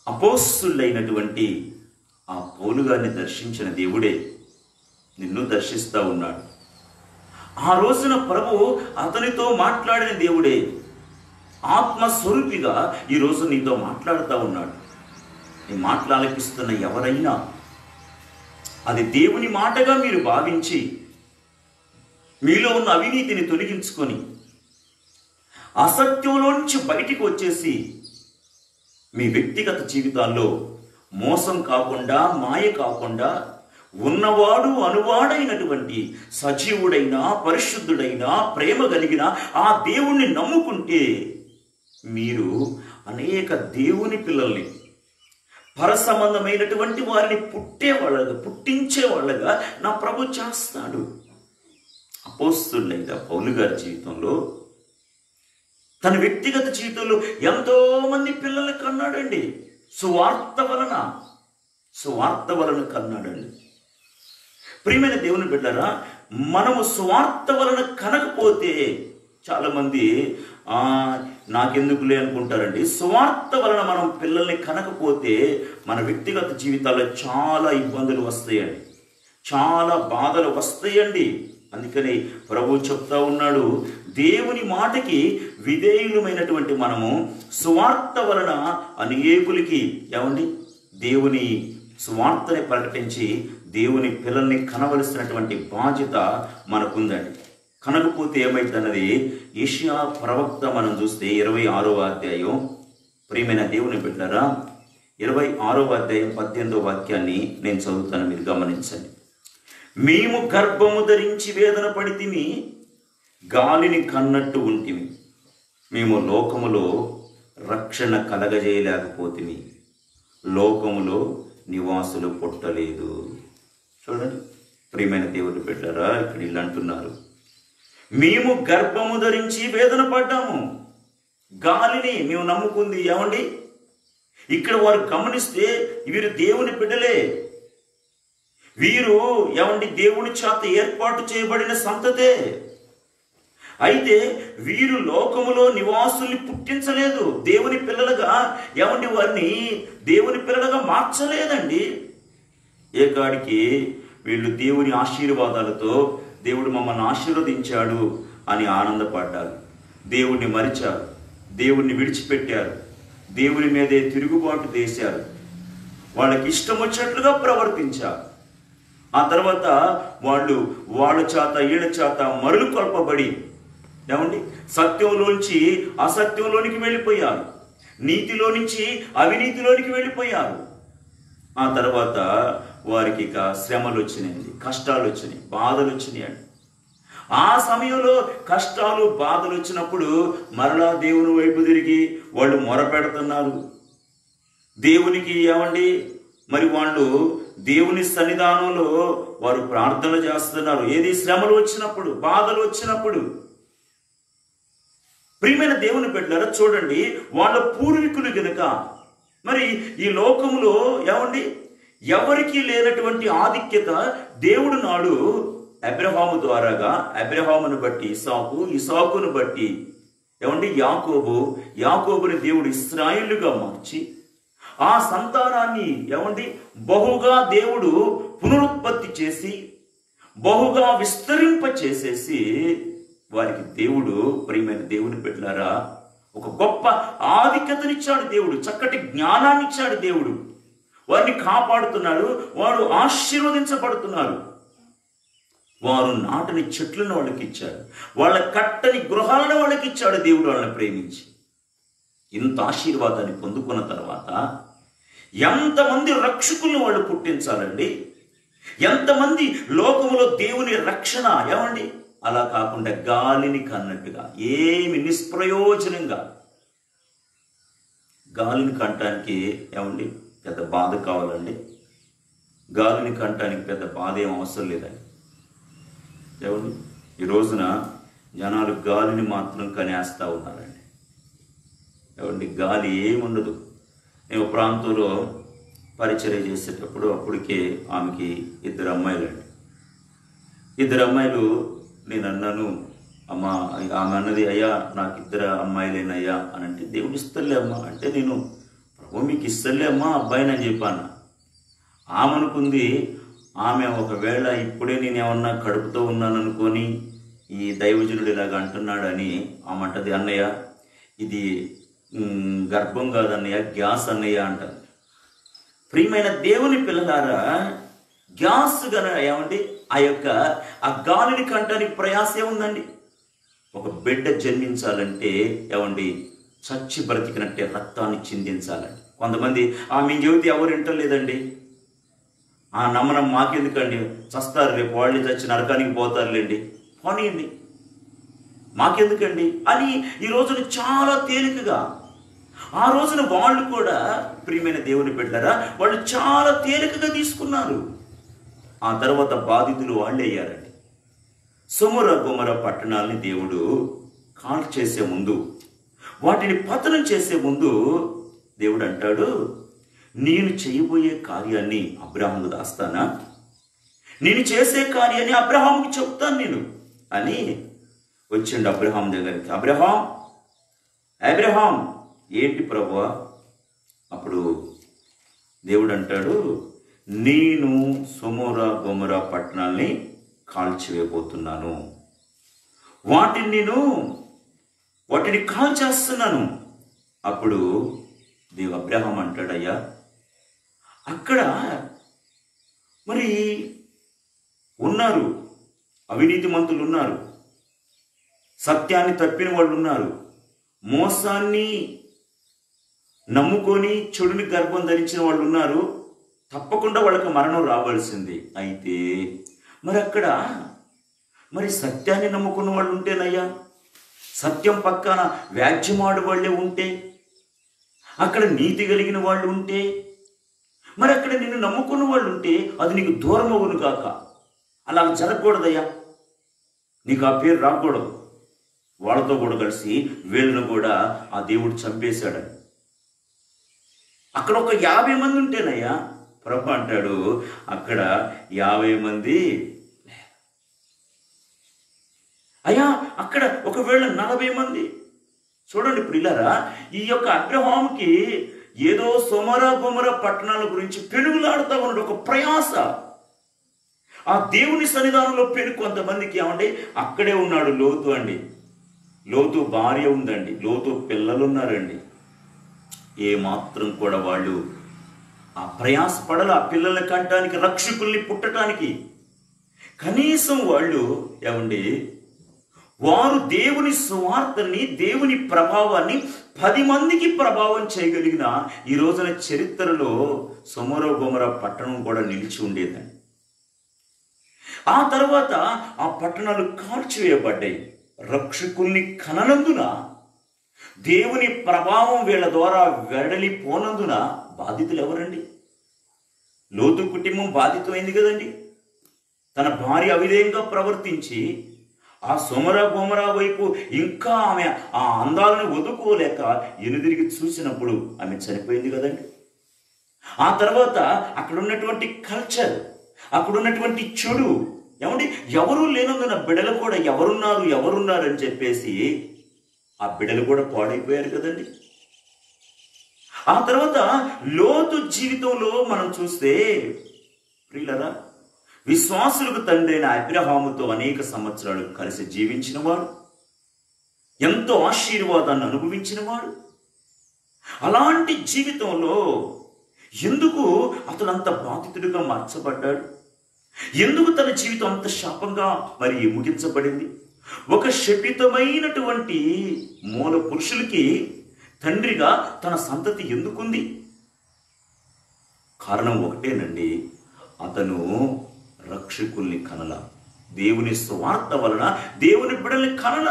అపోస్తులైనటువంటి ఆ పౌలు గారిని దర్శించిన దేవుడే నిన్ను దర్శిస్తూ ఉన్నాడు. ఆ రోజున ప్రభు అతనితో మాట్లాడిన దేవుడే ఆత్మస్వరూపిగా ఈరోజు నీతో మాట్లాడుతూ ఉన్నాడు. నీ మాటలు ఆలకిస్తున్న ఎవరైనా అది దేవుని మాటగా మీరు భావించి మీలో ఉన్న అవినీతిని తొలగించుకొని అసత్యంలోంచి బయటికి వచ్చేసి మీ వ్యక్తిగత జీవితాల్లో మోసం కాకుండా, మాయ కాకుండా, ఉన్నవాడు అనువాడైనటువంటి సజీవుడైన, పరిశుద్ధుడైన, ప్రేమ కలిగిన ఆ దేవుణ్ణి నమ్ముకుంటే మీరు అనేక దేవుని పిల్లల్ని, పరసంబంధమైనటువంటి వారిని పుట్టించే వాళ్ళగా నా ప్రభు చేస్తాడు. అపోస్తలుడైన పౌలు గారి జీవితంలో, తన వ్యక్తిగత జీవితంలో ఎంతో మంది పిల్లల్ని కన్నాడండి. సువార్త వలన కన్నాడండి. ప్రియమైన దేవుని బిడ్డలారా, మనము సువార్త వలన కనకపోతే చాలామంది నాకెందుకులే అనుకుంటారండి. సువార్త వలన మనం పిల్లల్ని కనకపోతే మన వ్యక్తిగత జీవితాల్లో చాలా ఇబ్బందులు వస్తాయండి, చాలా బాధలు వస్తాయండి. అందుకని ప్రభు చెప్తా ఉన్నాడు, దేవుని మాటకి విధేయులమైనటువంటి మనము సువార్త వలన అనేకులకి దేవుని సువార్తని ప్రకటించి దేవుని పిల్లల్ని కనవలసినటువంటి బాధ్యత మనకుందండి. కనకపోతే ఏమైందన్నది యెషయా ప్రవక్త మనం చూస్తే 26వ అధ్యాయం, ప్రియమైన దేవుని బిడ్డలారా, 26వ అధ్యాయం 18వ వాక్యాన్ని నేను చదువుతాను, మీరు గమనించండి. మేము గర్భము ధరించి వేదన పడితిమి, గాలిని కన్నట్టు ఉంటిమి, మేము లోకములో రక్షణ కలగజేయలేకపోతిమి, లోకములో నివాసులు పుట్టలేదు. చూడండి ప్రియమైన దేవుని బిడ్డలారా, ఇక్కడ వీళ్ళు అంటున్నారు, మేము గర్భము ధరించి వేదన పడ్డాము, గాలిని మేము నమ్ముకుంది. ఇక్కడ వారు గమనిస్తే వీరు దేవుని బిడ్డలే, వీరు దేవుని చేత ఏర్పాటు చేయబడిన సంతతే. అయితే వీరు లోకములో నివాసుల్ని పుట్టించలేదు, దేవుని పిల్లలుగా వారిని దేవుని పిల్లలుగా మార్చలేదండి. ఏ కాడికి వీళ్ళు దేవుని ఆశీర్వాదాలతో దేవుడు మమ్మల్ని ఆశీర్వదించాడు అని ఆనందపడ్డారు, దేవుణ్ణి మరిచారు, దేవుణ్ణి విడిచిపెట్టారు, దేవుని మీదే తిరుగుబాటు చేశారు, వాళ్ళకి ఇష్టం వచ్చినట్లుగా ప్రవర్తించారు. ఆ తర్వాత వాళ్ళ చేత వీళ్ళ చేత మరులు కొల్పబడి సత్యంలోంచి అసత్యంలోనికి వెళ్ళిపోయారు, నీతిలో నుంచి అవినీతిలోనికి వెళ్ళిపోయారు. ఆ తర్వాత వారికి ఇక శ్రమలు వచ్చినాయండి, కష్టాలు వచ్చినాయి, బాధలు వచ్చినాయండి. ఆ సమయంలో కష్టాలు బాధలు వచ్చినప్పుడు మరలా దేవుని వైపు తిరిగి వాళ్ళు మొరపెడుతున్నారు దేవునికి. మరి వాళ్ళు దేవుని సన్నిధానంలో వారు ప్రార్థన చేస్తున్నారు. ఏది? శ్రమలు వచ్చినప్పుడు, బాధలు వచ్చినప్పుడు. ప్రియమైన దేవుని బిడ్డలారా, చూడండి, వాళ్ళ పూర్వీకులు గనుక మరి ఈ లోకములో ఎవరికి లేనటువంటి ఆధిక్యత దేవుడు నాడు అబ్రహాము ద్వారాగా, అబ్రహామును బట్టి ఇసాకు, ఇసాకును బట్టి యాకోబుని దేవుడు ఇశ్రాయేలుగా మార్చి ఆ సంతానాన్ని బహుగా దేవుడు పునరుత్పత్తి చేసి బహుగా విస్తరింప చేసేసి వారికి దేవుడు, ప్రియమైన దేవుని బిడ్డలారా, ఒక గొప్ప ఆధిక్యతనిచ్చాడు దేవుడు, చక్కటి జ్ఞానాన్ని ఇచ్చాడు దేవుడు. వారిని కాపాడుతున్నాడు, వారు ఆశీర్వదించబడుతున్నారు. వారు నాటని చెట్లను వాళ్ళకి ఇచ్చాడు, వాళ్ళ కట్టని గృహాలను వాళ్ళకి ఇచ్చాడు దేవుడు, వాళ్ళని ప్రేమించి. ఇంత ఆశీర్వాదాన్ని పొందుకున్న తర్వాత ఎంతమంది రక్షకులను వాళ్ళు పుట్టించాలండి, ఎంతమంది లోకములో దేవుని రక్షణ. అలా కాకుండా గాలిని కన్నట్టుగా, ఏమి నిష్ప్రయోజనంగా గాలిని కంటానికి పెద్ద బాధ కావాలండి. గాలిని కంటానికి పెద్ద బాధ ఏం అవసరం లేదండి. ఈ రోజున జనాలు గాలిని మాత్రం కనేస్తూ ఉన్నారండి. గాలి ఏముండదు. నేను ప్రాంతంలో పరిచర్య చేసేటప్పుడు అప్పటికే ఆమెకి 2 అమ్మాయిలండి. 2 అమ్మాయిలు. నేను అన్నాను, అమ్మ, ఆమె అన్నది, అయ్యా నాకు 2 అమ్మాయిలేనయ్యా అని అంటే, దేవుడు ఇస్తలే అమ్మ అంటే, నేను ప్రభు మీకు ఇస్తలే అమ్మా అబ్బాయిని అని చెప్పాను. ఆమె అనుకుంది, ఆమె ఒకవేళ ఇప్పుడే నేను ఏమన్నా కడుపుతో ఉన్నాను అనుకొని ఈ దైవజనుడు ఇలాగ అంటున్నాడని ఆమె అంటది, అన్నయ్య ఇది గర్భం కాదన్నయ్య, గ్యాస్ అన్నయ్య అంటారు. ప్రియమైన దేవుని పిల్లలారా, గ్యాస్ గన ఏమండి ఆ గాలిని కంటానికి ప్రయాసే ఉందండి. ఒక బిడ్డ జన్మించాలంటే ఏమండి చచ్చి బ్రతికినట్టే రక్తాన్ని చిందించాలండి. కొంతమంది మేము చెబితే ఎవరు వింటలేదండి, నమ్మనం మాకెందుకండి, చస్తారు, రేపు వాళ్ళు చచ్చి నరకానికి పోతారులేండి, పోనీయండి, మాకెందుకండి అని ఈ రోజున చాలా తేలికగా, ఆ రోజున వాళ్ళు కూడా ప్రియమైన దేవుని బిడ్డలారా వాళ్ళు చాలా తేలికగా తీసుకున్నారు. ఆ తర్వాత బాధితులు వాళ్ళు అయ్యారండి. సొమొర గొమొర పట్టణాలని దేవుడు కాల్ చేసే ముందు, వాటిని పతనం చేసే ముందు దేవుడు అంటాడు, నేను చేయబోయే కార్యాన్ని అబ్రహాముకు దాస్తానా, నేను చేసే కార్యాన్ని అబ్రహాముకి చెప్తాను నేను అని వచ్చిండు అబ్రహాం దగ్గరికి. అబ్రహాం ఏంటి ప్రభువా? అప్పుడు దేవుడు అంటాడు, నేను సొమొర గొమొర పట్టణాల్ని కాల్చివేయబోతున్నాను, వాటిని కాల్చేస్తున్నాను. అప్పుడు అబ్రహాం అంటాడయ్యా, అక్కడ మరి ఉన్నారు, అవినీతిమంతులు ఉన్నారు, సత్యాన్ని తప్పిన వాళ్ళు ఉన్నారు, మోసాన్ని నమ్ముకొని చెడుని గర్భం ధరించిన వాళ్ళు ఉన్నారు, తప్పకుండా వాళ్ళకి మరణం రావాల్సింది. అయితే మరి అక్కడ మరి సత్యాన్ని నమ్ముకున్న వాళ్ళు ఉంటేనయ్యా, సత్యం పక్కన వ్యాజ్యమాడు వాళ్ళే ఉంటే, అక్కడ నీతి కలిగిన వాళ్ళు ఉంటే, మరి అక్కడ నిన్ను నమ్ముకున్న వాళ్ళు ఉంటే అది నీకు దూరం అవును కాక. అలా జరగకూడదయ్యా, నీకు ఆ పేరు రాకూడదు. వాళ్ళతో కూడా కలిసి వీళ్ళను కూడా ఆ దేవుడు చంపేశాడని. అక్కడ ఒక 50 మంది ఉంటేనయ్యా, ప్రభు అంటాడు అక్కడ 50 మంది అయ్యా, అక్కడ ఒకవేళ 40 మంది. చూడండి ప్రియులారా, ఈ యొక్క అబ్రహాముకి ఏదో సొమొర గొమొర పట్టణాల గురించి పెనుగులాడుతూ ఉన్నాడు, ఒక ప్రయాస. ఆ దేవుని సన్నిధానంలో కొంతమందికి ఏమండి అక్కడే ఉన్నాడు లోతు అండి. లోతు భార్య ఉందండి, లోతు పిల్లలు ఉన్నారండి. ఏమాత్రం కూడా వాళ్ళు ఆ ప్రయాసపడాలి, ఆ పిల్లల్ని కంటానికి, రక్షకుల్ని పుట్టడానికి. కనీసం వాళ్ళు ఏమండి వారు దేవుని సువార్తని, దేవుని ప్రభావాన్ని 10 మందికి ప్రభావం చేయగలిగిన ఈ రోజున చరిత్రలో సొమొర గొమొర పట్టణం కూడా నిలిచి ఉండేదండి. ఆ తర్వాత ఆ పట్టణాలు కాల్చివేయబడ్డాయి. రక్షకుల్ని కననందున, దేవుని ప్రభావం వీళ్ళ ద్వారా వెడలిపోనందున బాధితులు ఎవరండి? లోతు కుటుంబం బాధితమైంది కదండి. తన భార్య అవిధేయంగా ప్రవర్తించి ఆ సొమొర గొమొర వైపు ఇంకా ఆమె ఆ అందాలను వదుకోలేక ఎనుదిరిగి చూసినప్పుడు ఆమె చనిపోయింది కదండి. ఆ తర్వాత అక్కడ ఉన్నటువంటి కల్చర్, అక్కడ ఉన్నటువంటి చెడు ఏమండి, ఎవరు లేనందున బిడ్డలు కూడా ఎవరున్నారు అని చెప్పేసి ఆ బిడ్డలు కూడా పాడైపోయారు కదండి. ఆ తర్వాత లోతు జీవితంలో మనం చూస్తే ప్రియులరా, విశ్వాసులకు తండ్రైన అబ్రహాముతో అనేక సంవత్సరాలు కలిసి జీవించినవాడు, ఎంతో ఆశీర్వాదాన్ని అనుభవించినవాడు. అలాంటి జీవితంలో ఎందుకు అతను అంత బాధితుడిగా మార్చబడ్డాడు? ఎందుకు తన జీవితం అంత శాపంగా మరి ముగించబడింది? ఒక శపితమైనటువంటి మూల పురుషులకి తండ్రిగా తన సంతతి ఎందుకుంది? కారణం ఒకటేనండి, అతను రక్షకుల్ని కనల, దేవుని స్వార్థ వలన దేవుని బిడ్డల్ని కనల.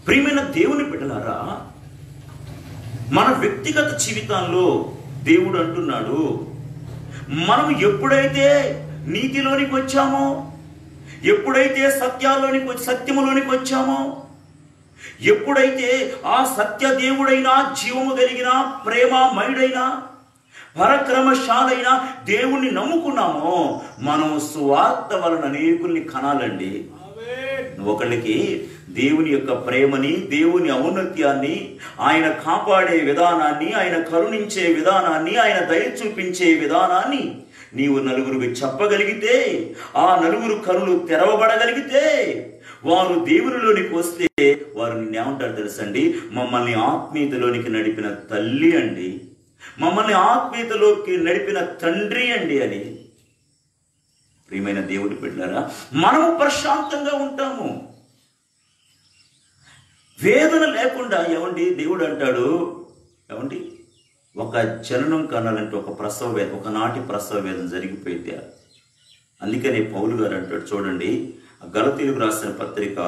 ప్రియమైన దేవుని బిడ్డలారా, మన వ్యక్తిగత జీవితాల్లో దేవుడు అంటున్నాడు, మనం ఎప్పుడైతే నీతిలోనికి వచ్చామో, ఎప్పుడైతే సత్యములోనికి వచ్చామో, ఎప్పుడైతే ఆ సత్య దేవుడైన, జీవము కలిగిన, ప్రేమమయుడైన, పరక్రమశాలైన దేవుణ్ణి నమ్ముకున్నామో, మనం సువార్త వలన అనేకుల్ని కనాలండి. ఒకళ్ళకి దేవుని యొక్క ప్రేమని, దేవుని ఔన్నత్యాన్ని, ఆయన కాపాడే విధానాన్ని, ఆయన కరుణించే విధానాన్ని, ఆయన దయ చూపించే విధానాన్ని నీవు నలుగురికి చెప్పగలిగితే, ఆ నలుగురు కనులు తెరవబడగలిగితే, వారు దేవునిలోనికి వస్తే వారు నిన్నేమంటారు తెలుసండి? మమ్మల్ని ఆత్మీయతలోనికి నడిపిన తల్లి అండి, మమ్మల్ని ఆత్మీయతలోకి నడిపిన తండ్రి అండి అని. ప్రియమైన దేవుడి బిడ్డలారా, మనము ప్రశాంతంగా ఉంటాము. వేదన లేకుండా ఏమండి దేవుడు అంటాడు, ఏమండి ఒక జననం కనాలంటే ఒక ప్రసవ వేదన, ఒకనాటి ప్రసవ వేదన జరిగిపోయింది. అందుకనే పౌలు గారు అంటాడు చూడండి, గలతీయులకు రాసిన పత్రిక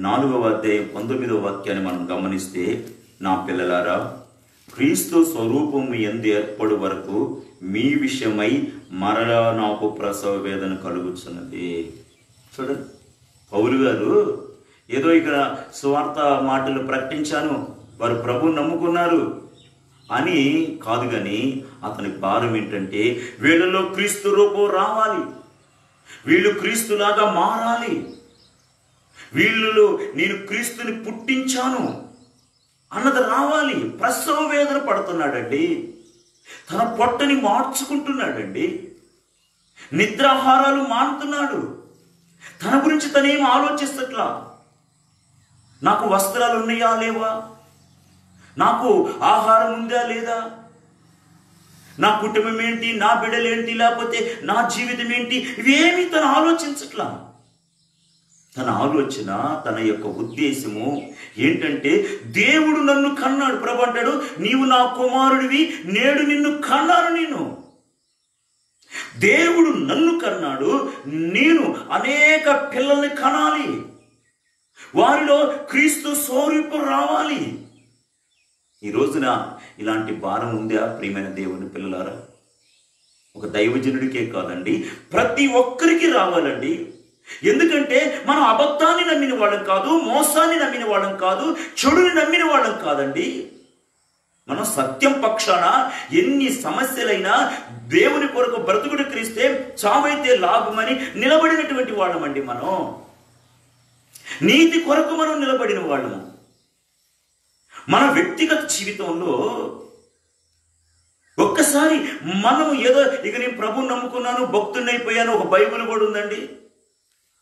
4వ అధ్యాయం 19వ వాక్యాన్ని మనం గమనిస్తే, నా పిల్లలారా, క్రీస్తు స్వరూపము యందు ఏర్పడు వరకు మీ విషయమై మరలా నాకు ప్రసవ వేదన కలుగుతున్నది. చూడండి, పౌలు గారు ఏదో ఇక్కడ సువార్త మాటలు ప్రకటించాను, వారు ప్రభువుని నమ్ముకున్నారు అని కాదు, కానీ అతని భారం ఏంటంటే వీళ్ళలో క్రీస్తు రూపం రావాలి, వీళ్ళు క్రీస్తులాగా మారాలి, వీళ్ళలో నేను క్రీస్తుని పుట్టించాను అన్నది రావాలి. ప్రసవ వేదన పడుతున్నాడండి, తన పొట్టని మార్చుకుంటున్నాడండి, నిద్రాహారాలు మానుతున్నాడు, తన గురించి తనేం ఆలోచిస్తట్లా. నాకు వస్త్రాలు ఉన్నాయా లేవా, నాకు ఆహారం ఉందా లేదా, నా కుటుంబం ఏంటి, నా బిడ్డలేంటి, లేకపోతే నా జీవితం ఏంటి, ఇవేమీ తను ఆలోచించట్లా. తన ఆలోచన, తన యొక్క ఉద్దేశము ఏంటంటే దేవుడు నన్ను కన్నాడు. ప్రభు అంటాడు, నీవు నా కుమారుడివి, నేడు నిన్ను కన్నాను నేను. దేవుడు నన్ను కన్నాడు, నేను అనేక పిల్లల్ని కనాలి, వారిలో క్రీస్తు స్వరూపం రావాలి. ఈ రోజున ఇలాంటి భారం ఉందా ప్రియమైన దేవుని పిల్లలారా? ఒక దైవజనుడికే కాదండి, ప్రతి ఒక్కరికి రావాలండి. ఎందుకంటే మనం అబద్ధాన్ని నమ్మిన వాళ్ళం కాదు, మోసాన్ని నమ్మిన వాళ్ళం కాదు, చెడుని నమ్మిన వాళ్ళం కాదండి. మనం సత్యం పక్షాన ఎన్ని సమస్యలైనా దేవుని కొరకు బ్రతుకుడు క్రీస్తే చావైతే లాభమని నిలబడినటువంటి వాళ్ళమండి. మనం నీతి కొరకు మనం నిలబడిన వాళ్ళము. మన వ్యక్తిగత జీవితంలో ఒక్కసారి మనం ఏదో ఇక నేను ప్రభువుని నమ్ముకున్నాను, భక్తుని అయిపోయాను, ఒక బైబిల్ కూడా ఉందండి,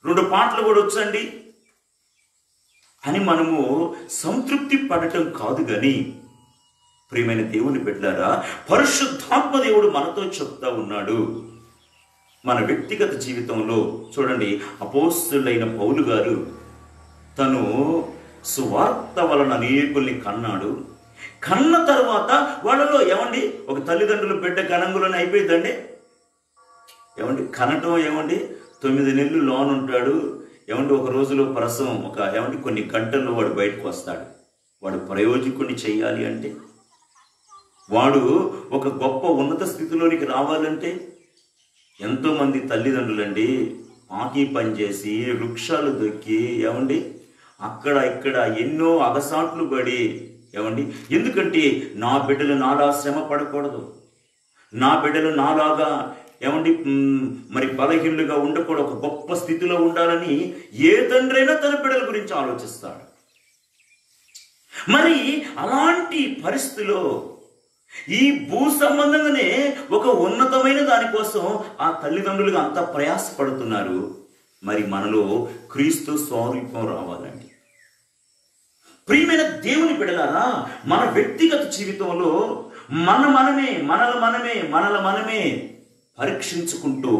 2 పాటలు కూడా వచ్చండి అని మనము సంతృప్తి పడటం కాదు. కానీ ప్రియమైన దేవుని బిడ్డలారా, పరిశుద్ధాత్మ దేవుడు మనతో చెప్తా ఉన్నాడు. మన వ్యక్తిగత జీవితంలో చూడండి, అపోస్తలుడైన పౌలు గారు తను సువార్త వలన అనేకుల్ని కన్నాడు. కన్న తర్వాత వాళ్ళలో ఏమండి ఒక తల్లిదండ్రులు బిడ్డ గణంగులని అయిపోయిందండి. ఏమండి కనటం ఏమండి 9 నెలలు లోన్ ఉంటాడు. ఏమండి ఒక రోజులో ప్రసవం, ఒక ఏమండి కొన్ని గంటల్లో వాడు బయటకు వస్తాడు. వాడు ప్రయోజకుని చేయాలి అంటే, వాడు ఒక గొప్ప ఉన్నత స్థితిలోనికి రావాలంటే ఎంతోమంది తల్లిదండ్రులండి ఆకి పనిచేసి వృక్షాలు దొక్కి ఏమండి అక్కడ ఇక్కడ ఎన్నో అగసాట్లు పడి ఏమండి, ఎందుకంటే నా బిడ్డలు నాలా శ్రమ పడకూడదు, నా బిడ్డలు నాలాగా ఏమండి మరి బలహీనులుగా ఉండకూడదు, ఒక గొప్ప స్థితిలో ఉండాలని ఏ తండ్రి అయినా తన బిడ్డల గురించి ఆలోచిస్తాడు. మరి అలాంటి పరిస్థితిలో ఈ భూ సంబంధంగానే ఒక ఉన్నతమైన దానికోసం ఆ తల్లిదండ్రులుగా అంత ప్రయాసపడుతున్నారు. మరి మనలో క్రీస్తు స్వరూపం రావాలండి. ప్రియమైన దేవుని బిడ్డలారా, మన వ్యక్తిగత జీవితంలో మనల్ని మనమే పరీక్షించుకుంటూ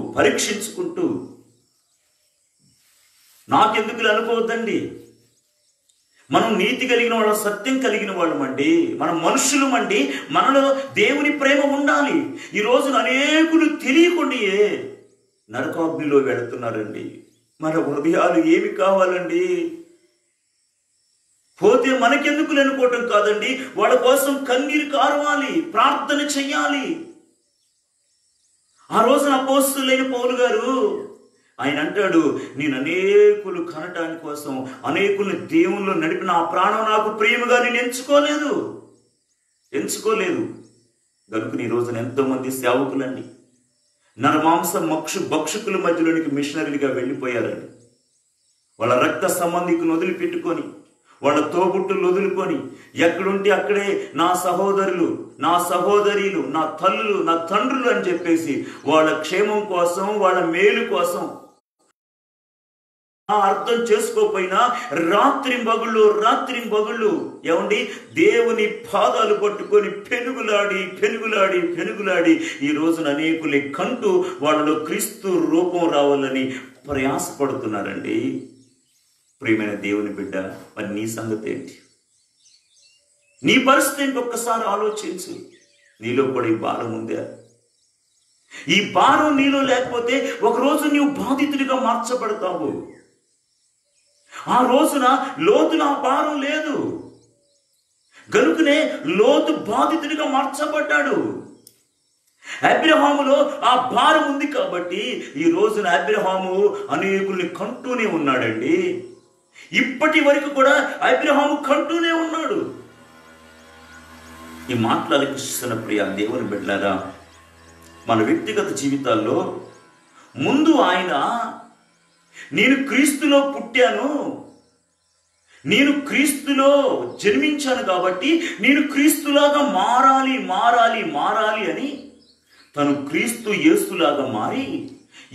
నాకెందుకు అనుకోవద్దండి. మనం నీతి కలిగిన వాళ్ళం, సత్యం కలిగిన వాళ్ళమండి, మనం మనుషులమండి, మనలో దేవుని ప్రేమ ఉండాలి. ఈ రోజున అనేకులు తెలియకుండాయే నరకాగ్నిలో వెళుతున్నారండి. మన హృదయాలు ఏమి కావాలండి? పోతే మనకెందుకు అనుకోవటం కాదండి, వాళ్ళ కోసం కన్నీరు కారవాలి, ప్రార్థన చెయ్యాలి. ఆ రోజున అపోస్తలుడైన పౌలు గారు ఆయన అంటాడు, నేను అనేకులు కనటానికి కోసం అనేకుల్ని దేవుళ్ళు నడిపిన ఆ ప్రాణం నాకు ప్రియముగా నేను ఎంచుకోలేదు. కనుక ఈ రోజున ఎంతో మంది సేవకులండి నరమాంస భక్షకుల మధ్యలోనికి మిషనరీలుగా వెళ్ళిపోయారండి. వాళ్ళ రక్త సంబంధికులను వదిలిపెట్టుకొని, వాళ్ళ తోబుట్టులు వదులుకొని ఎక్కడుంటే అక్కడే నా సహోదరులు, నా సహోదరీలు, నా తల్లులు, నా తండ్రులు అని చెప్పేసి వాళ్ళ క్షేమం కోసం, వాళ్ళ మేలు కోసం అర్థం చేసుకోకపోయినా రాత్రింబగళ్ళు ఏమండి దేవుని పాదాలు పట్టుకొని పెనుగులాడి ఈ రోజున అనేకులే కంటూ వాళ్ళలో క్రీస్తు రూపం రావాలని ప్రయాసపడుతున్నారండి. ప్రియమైన దేవుని బిడ్డ, మరి నీ సంగతి ఏంటి? నీ పరిస్థితి ఏంటి? ఒక్కసారి ఆలోచించు. నీలో కూడా ఈ భారం ఉందా? ఈ భారం నీలో లేకపోతే ఒకరోజు నీవు బాధితుడిగా మార్చబడతావు. ఆ రోజున లోతున ఆ భారం లేదు గనుకనే లోతు బాధితుడిగా మార్చబడ్డాడు. అబ్రహాములో ఆ భారం ఉంది కాబట్టి ఈ రోజున అబ్రహాము అనేకుల్ని కంటూనే ఉన్నాడండి. ఇప్పటి వరకు కూడా అబ్రహాము కంటూనే ఉన్నాడు. ఈ మాటలకిస్తున్న ప్రియ దేవుని బిడ్డలారా, మన వ్యక్తిగత జీవితాల్లో ముందు ఆయన నేను క్రీస్తులో పుట్టాను, నేను క్రీస్తులో జన్మించాను కాబట్టి నేను క్రీస్తులాగా మారాలి అని తను క్రీస్తు యేసులాగా మారి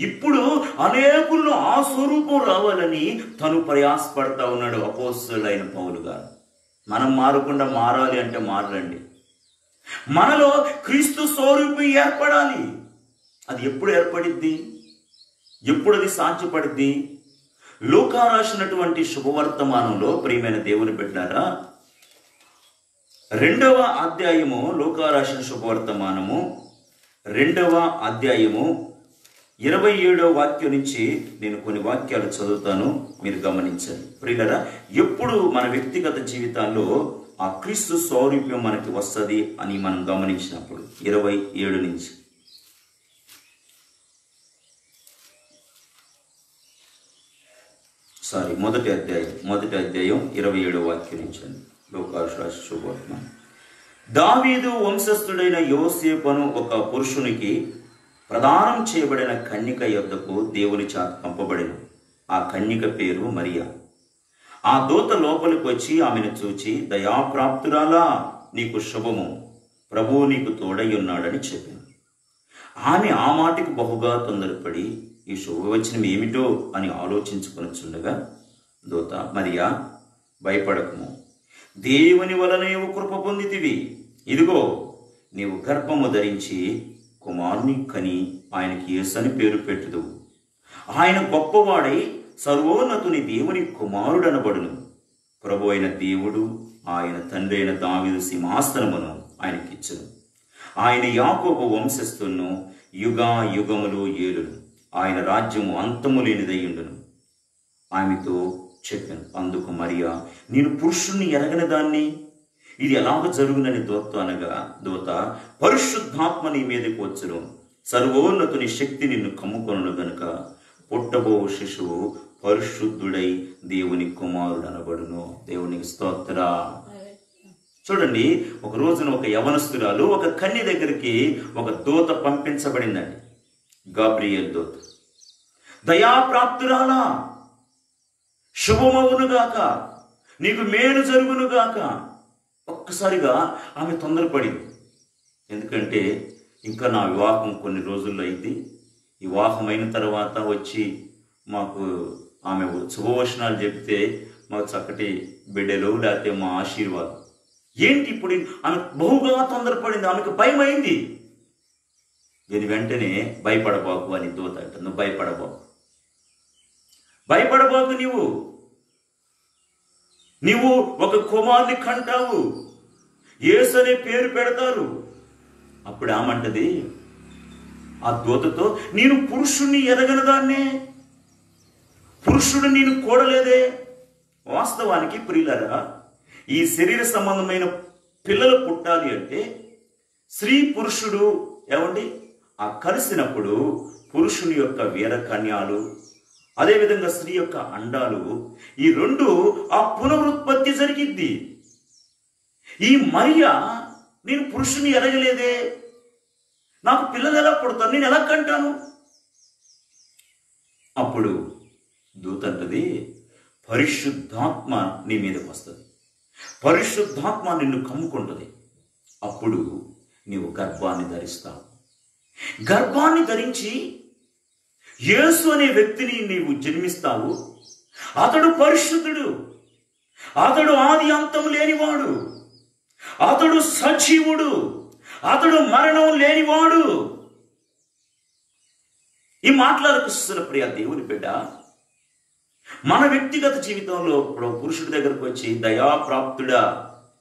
ఇప్పుడు అనేకుల్లో ఆ స్వరూపం రావాలని తను ప్రయాసపడతా ఉన్నాడు అపోస్తలుడైన పౌలు గారు. మనం మారకుండా మారాలి అంటే మారండి. మనలో క్రీస్తు స్వరూపం ఏర్పడాలి. అది ఎప్పుడు ఏర్పడిద్ది? ఎప్పుడు అది సాధ్యపడిద్ది? లూకా రాసినటువంటి శుభవర్తమానంలో ప్రియమైన దేవుని బిడ్డలారా, 2వ అధ్యాయము, లూకా రాసిన శుభవర్తమానము 2వ అధ్యాయము 27వ వాక్యం నుంచి నేను కొన్ని వాక్యాలు చదువుతాను, మీరు గమనించండి. ప్రియులారా, ఎప్పుడు మన వ్యక్తిగత జీవితాల్లో ఆ క్రీస్తు స్వరూప్యం మనకి వస్తుంది అని మనం గమనించినప్పుడు 27 నుంచి మొదటి అధ్యాయం 27వ వాక్యం నుంచి అండి. లూకా రాసిన శుభవర్తమానం. దావీదు వంశస్థుడైన యోసేపును ఒక పురుషునికి ప్రదానం చేయబడిన కన్యక యొద్దకు దేవుని చేత పంపబడిన. ఆ కన్యక పేరు మరియా. ఆ దూత లోపలికి వచ్చి ఆమెను చూచి, దయాప్రాప్తురాలా, నీకు శుభము, ప్రభువు నీకు తోడై ఉన్నాడని చెప్పాను. ఆమె ఆ మాటకు బహుగా తొందరపడి ఈ శుభవచనం ఏమిటో అని ఆలోచించుకొనుచుండగా దూత, మరియా, భయపడకము, దేవుని వలన నీవు కృప పొందితివి. ఇదిగో, నీవు గర్భము ధరించి కుమారుని కని ఆయనకి యేసు అని పేరు పెట్టుదువు. ఆయన గొప్పవాడై సర్వోన్నతుని దేవుని కుమారుడనబడును. ప్రభు అయిన దేవుడు ఆయన తండ్రి అయిన దావీదు సింహాసనమును ఆయనకిచ్చును. ఆయన యాకోబు వంశస్థులను యుగములు ఏలును. ఆయన రాజ్యము అంతము లేనిదయ్యుండును. ఆమెతో చెప్పాను. అందుకు మరియా, నేను పురుషుణ్ణి ఎరగని దాన్ని, ఇది ఎలాగ జరుగునని దూత, పరిశుద్ధాత్మ నీ మీదకి వచ్చును, సర్వోన్నతుని శక్తి నిన్ను కమ్ముకొనును గనుక పుట్టబో శిశువు పరిశుద్ధుడై దేవుని కుమారుడు అనబడును. దేవునికి స్తోత్ర. చూడండి, ఒక రోజున ఒక యవనస్తురాలు ఒక కన్య దగ్గరికి ఒక దూత పంపించబడిందండి. గాబ్రియేల్ దూత, దయాప్రాప్తురాలా, శుభమవునుగాక, నీకు మేలు జరుగునుగాక. ఒక్కసారిగా ఆమె తొందరపడింది. ఎందుకంటే ఇంకా నా వివాహం కొన్ని రోజుల్లో అయింది. వివాహం అయిన తర్వాత వచ్చి మాకు ఆమె శుభవచనాలు చెప్తే మాకు చక్కటి బిడ్డలు, లేకపోతే మా ఆశీర్వాదం ఏంటి. ఇప్పుడు ఆమె బహుగా తొందరపడింది. ఆమెకు భయం అయింది. దీని వెంటనే భయపడబాకు అని దూత అంట. నువ్వు భయపడబాకు, నీవు ఒక కుమారుని కంటావు, యేసు అనే పేరు పెడతారు. అప్పుడు ఆమంటది ఆ దూతతో, నేను పురుషుణ్ణి ఎరగని దాన్నే, పురుషుడు నేను కూడలేదే. వాస్తవానికి ప్రియులారా, ఈ శరీర సంబంధమైన పిల్లలు పుట్టాలి అంటే స్త్రీ పురుషుడు ఏమండి ఆ కలిసినప్పుడు పురుషుని యొక్క వీరకన్యాలు, అదేవిధంగా స్త్రీ యొక్క అండాలు, ఈ రెండు ఆ పునరుత్పత్తి జరిగిద్ది. ఈ మరియా, నేను పురుషుని ఎరగలేదే, నాకు పిల్లలు ఎలా పుడతారు, నేను ఎలా కంటాను? అప్పుడు దూత అంటది, పరిశుద్ధాత్మ నీ మీదకి వస్తుంది, పరిశుద్ధాత్మ నిన్ను కమ్ముకుంటుంది. అప్పుడు నీవు గర్భాన్ని ధరిస్తావు. గర్భాన్ని ధరించి యేసు అనే వ్యక్తిని నీవు జన్మిస్తావు. అతడు పరిశుద్ధుడు, అతడు ఆది అంతం లేనివాడు, అతడు సజీవుడు, అతడు మరణం లేనివాడు. ఈ మాట్లాడుతున్న ప్రియ దేవుని బిడ్డ, మన వ్యక్తిగత జీవితంలో ఇప్పుడు పురుషుడి దగ్గరకు వచ్చి, దయాప్రాప్తుడా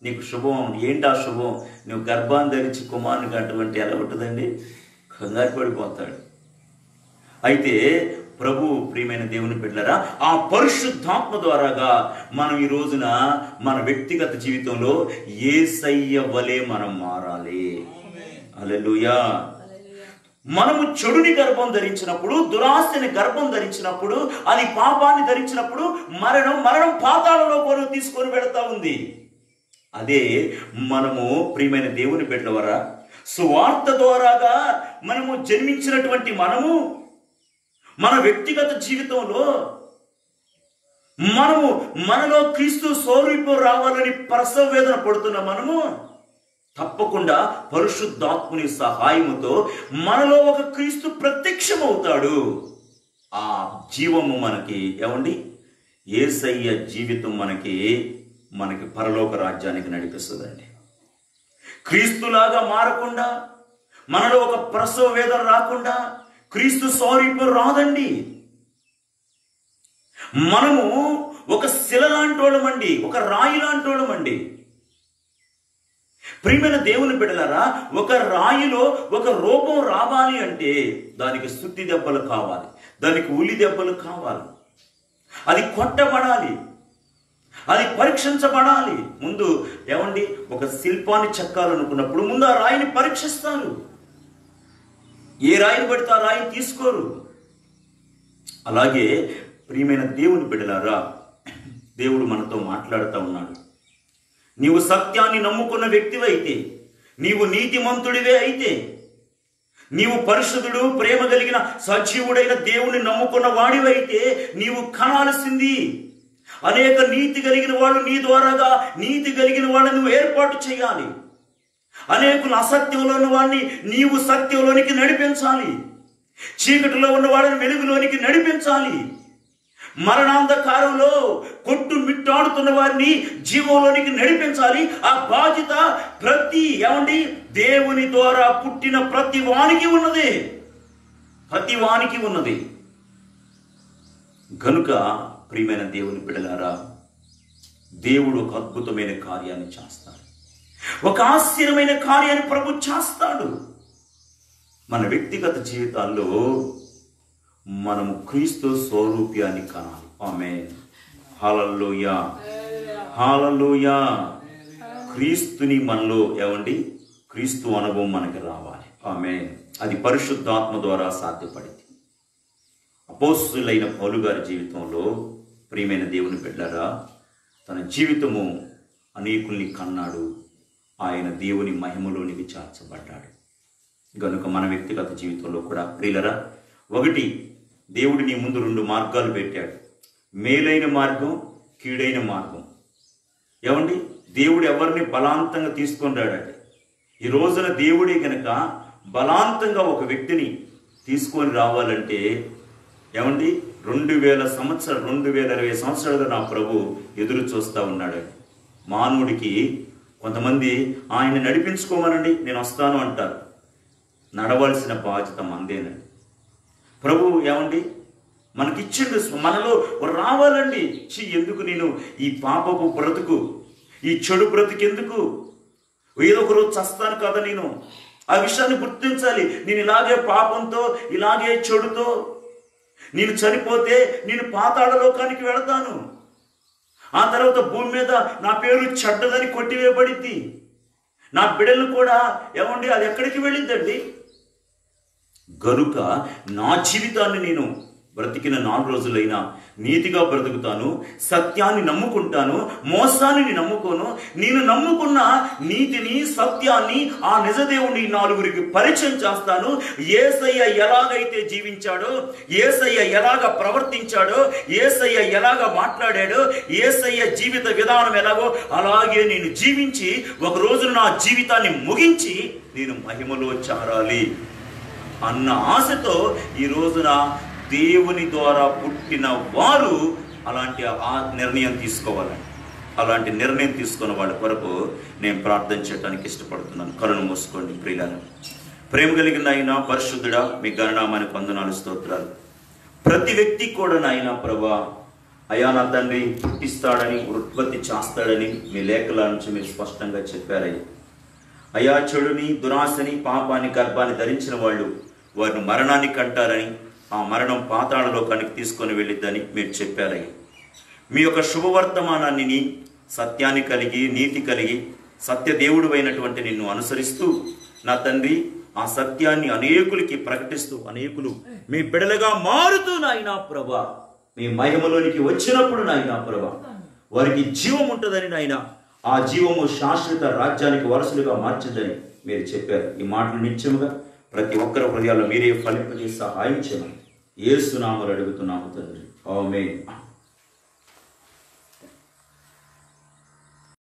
నీకు శుభం, ఏంటా శుభం, నువ్వు గర్భాన్ని ధరించి కుమారునికి అటువంటి ఎలా ఉంటుందండి? కంగారు పడిపోతాడు. అయితే ప్రభు ప్రియమైన దేవుని బిడ్డలారా, ఆ పరిశుద్ధాత్మ ద్వారాగా మనం ఈ రోజున మన వ్యక్తిగత జీవితంలో యేసయ్య వలె మనం మారాలి. హల్లెలూయా. మనము చెడుని గర్భం ధరించినప్పుడు, దురాశని గర్భం ధరించినప్పుడు, అది పాపాన్ని ధరించినప్పుడు మరణం పాతాళంలో కొను తీసుకొని వెళతా ఉంది. అదే మనము ప్రియమైన దేవుని బిడ్డలవారా, సువార్త ద్వారాగా మనము జన్మించినటువంటి మనము మన వ్యక్తిగత జీవితంలో మనలో క్రీస్తు స్వరూపం రావాలని ప్రసవ వేదన పడుతున్న మనము తప్పకుండా పరిశుద్ధాత్ముని సహాయముతో మనలో ఒక క్రీస్తు ప్రత్యక్షమవుతాడు. ఆ జీవము మనకి ఏమండి? యేసయ్య జీవితం మనకి పరలోక రాజ్యానికి నడిపిస్తుందండి. క్రీస్తులాగా మారకుండా, మనలో ఒక ప్రసవ వేదన రాకుండా క్రీస్తు స్వరూపం రాదండి. మనము ఒక శిల లాంటోళ్ళమండి, ఒక రాయి లాంటోళ్ళమండి. ప్రియమైన దేవుని బిడ్డలారా, ఒక రాయిలో ఒక రూపం రావాలి అంటే దానికి సుత్తి దెబ్బలు కావాలి, దానికి ఉలి దెబ్బలు కావాలి, అది కొట్టబడాలి, అది పరీక్షించబడాలి. ముందు ఏమండి, ఒక శిల్పాన్ని చెక్కాలనుకున్నప్పుడు ముందు ఆ రాయిని పరీక్షిస్తారు. ఏ రాయిని పడితే ఆ రాయిని తీసుకోరు. అలాగే ప్రియమైన దేవుని బిడ్డలారా, దేవుడు మనతో మాట్లాడుతూ ఉన్నాడు. నీవు సత్యాన్ని నమ్ముకున్న వ్యక్తివైతే, నీవు నీతిమంతుడివే అయితే, నీవు పరిశుద్ధుడు, ప్రేమ కలిగిన సజీవుడైన దేవుని నమ్ముకున్న వాడివైతే నీవు కనాల్సింది అనేక నీతి కలిగిన వాళ్ళు నీ ద్వారాగా నీతి కలిగిన వాళ్ళని నువ్వు ఏర్పాటు చేయాలి. అనేకులు అసత్యంలో ఉన్న వాడిని నీవు సత్యంలోనికి నడిపించాలి. చీకటిలో ఉన్న వాళ్ళని వెలుగులోనికి నడిపించాలి. మరణాంధకారంలో కొట్టు మిట్టాడుతున్న వారిని జీవంలోనికి నడిపించాలి. ఆ బాధ్యత దేవుని ద్వారా పుట్టిన ప్రతి వానికి ఉన్నది. గనుక ప్రియమైన దేవుని బిడ్డలారా, దేవుడు ఒక అద్భుతమైన కార్యాన్ని చేస్తాడు, ఒక ఆశ్చర్యమైన కార్యాన్ని ప్రభు చేస్తాడు. మన వ్యక్తిగత జీవితాల్లో మనము క్రీస్తు స్వరూప్యాన్ని కనాలి. ఆమేన్. హల్లెలూయా, హల్లెలూయా. క్రీస్తుని మనలో క్రీస్తు అనుభవం మనకి రావాలి. ఆమేన్. అది పరిశుద్ధాత్మ ద్వారా సాధ్యపడింది. అపోస్తలులైన పౌలు గారి జీవితంలో ప్రియమైన దేవుని బిడ్డలారా, తన జీవితము అనేకుల్ని కన్నాడు. ఆయన దేవుని మహిమలోనికి చేర్చబడ్డాడు. గనుక మన వ్యక్తిగత జీవితంలో కూడా ప్రియులరా, ఒకటి, దేవుడు నీ ముందు 2 మార్గాలు పెట్టాడు. మేలైన మార్గం, కీడైన మార్గం. దేవుడు ఎవరిని బలాంతంగా తీసుకొని రాడండి. ఈ రోజున దేవుడే కనుక బలాంతంగా ఒక వ్యక్తిని తీసుకొని రావాలంటే 2020 సంవత్సరాలుగా నా ప్రభు ఎదురు చూస్తూ ఉన్నాడు. మానవుడికి కొంతమంది ఆయన నడిపించుకోమనండి, నేను వస్తాను అంటారు. నడవలసిన బాధ్యత మందేనండి. ప్రభు మనకిచ్చిండు, మనలో రావాలండి. ఎందుకు నేను ఈ పాపపు బ్రతుకు, ఈ చెడు బ్రతుకు ఎందుకు? ఏదో ఒక రోజు చస్తాను కదా. నేను ఆ విషయాన్ని గుర్తించాలి. నేను ఇలాగే పాపంతో, ఇలాగే చెడుతో నేను చనిపోతే నేను పాతాళ లోకానికి వెళతాను. ఆ తర్వాత భూమి మీద నా పేరు చెడ్డదని కొట్టివేయబడింది. నా బిడ్డలు కూడా అది ఎక్కడికి వెళ్ళిద్దండి? గనుక నా జీవితాన్ని నేను బ్రతికిన 4 రోజులైనా నీతిగా బ్రతుకుతాను, సత్యాన్ని నమ్ముకుంటాను, మోసాన్ని నమ్ముకోను. నేను నమ్ముకున్న నీతిని, సత్యాన్ని, ఆ నిజదేవుని 4గురికి పరిచయం చేస్తాను. యేసయ్య ఎలాగైతే జీవించాడో, యేసయ్య ఎలాగ ప్రవర్తించాడో, యేసయ్య ఎలాగ మాట్లాడాడో, యేసయ్య జీవిత విధానం ఎలాగో అలాగే నేను జీవించి ఒక రోజున నా జీవితాన్ని ముగించి నేను మహిమలో చేరాలి అన్న ఆశతో ఈ రోజున దేవుని ద్వారా పుట్టిన వారు అలాంటి ఆ నిర్ణయం తీసుకోవాలని, అలాంటి నిర్ణయం తీసుకున్న వాళ్ళ కొరకు నేను ప్రార్థన చేయడానికి ఇష్టపడుతున్నాను. కరుణ మూసుకోండి ప్రియులారా. ప్రేమ కలిగిన ఆయన పరిశుద్ధుడా, మీ గణనామానికి వందనాలు, స్తోత్రాలు. ప్రతి వ్యక్తి కూడా నాయన ప్రభా, అయా నా తండ్రి పుట్టిస్తాడని, ఉత్పత్తి చేస్తాడని మీ లేఖల నుంచి మీరు స్పష్టంగా చెప్పారయ్యా. అయా చెడుని, దురాశని, పాపాన్ని గర్భాన్ని ధరించిన వాళ్ళు వారిని మరణానికి అంటారని, ఆ మరణం పాతాళలోకానికి తీసుకొని వెళ్ళిద్దని మీరు చెప్పారయ్యా. మీ యొక్క శుభవర్తమానాన్ని, సత్యాన్ని కలిగి, నీతి కలిగి, సత్యదేవుడు అయినటువంటి నిన్ను అనుసరిస్తూ నా తండ్రి ఆ సత్యాన్ని అనేకులకి ప్రకటిస్తూ, అనేకులు మీ బిడలుగా మారుతూ నాయనా ప్రభా, మీ మహిమలోనికి వచ్చినప్పుడు నాయనా ప్రభా వారికి జీవం ఉంటుందని నాయన, ఆ జీవము శాశ్వత రాజ్యానికి వారసులుగా మార్చిందని మీరు చెప్పారు. ఈ మాటలు నిత్యముగా ప్రతి ఒక్కరి హృదయాల్లో మీరే ఫలింపజేసి సహాయం చేయమని యేసు నామములో అడుగుతున్నాము తండ్రి. ఆమేన్.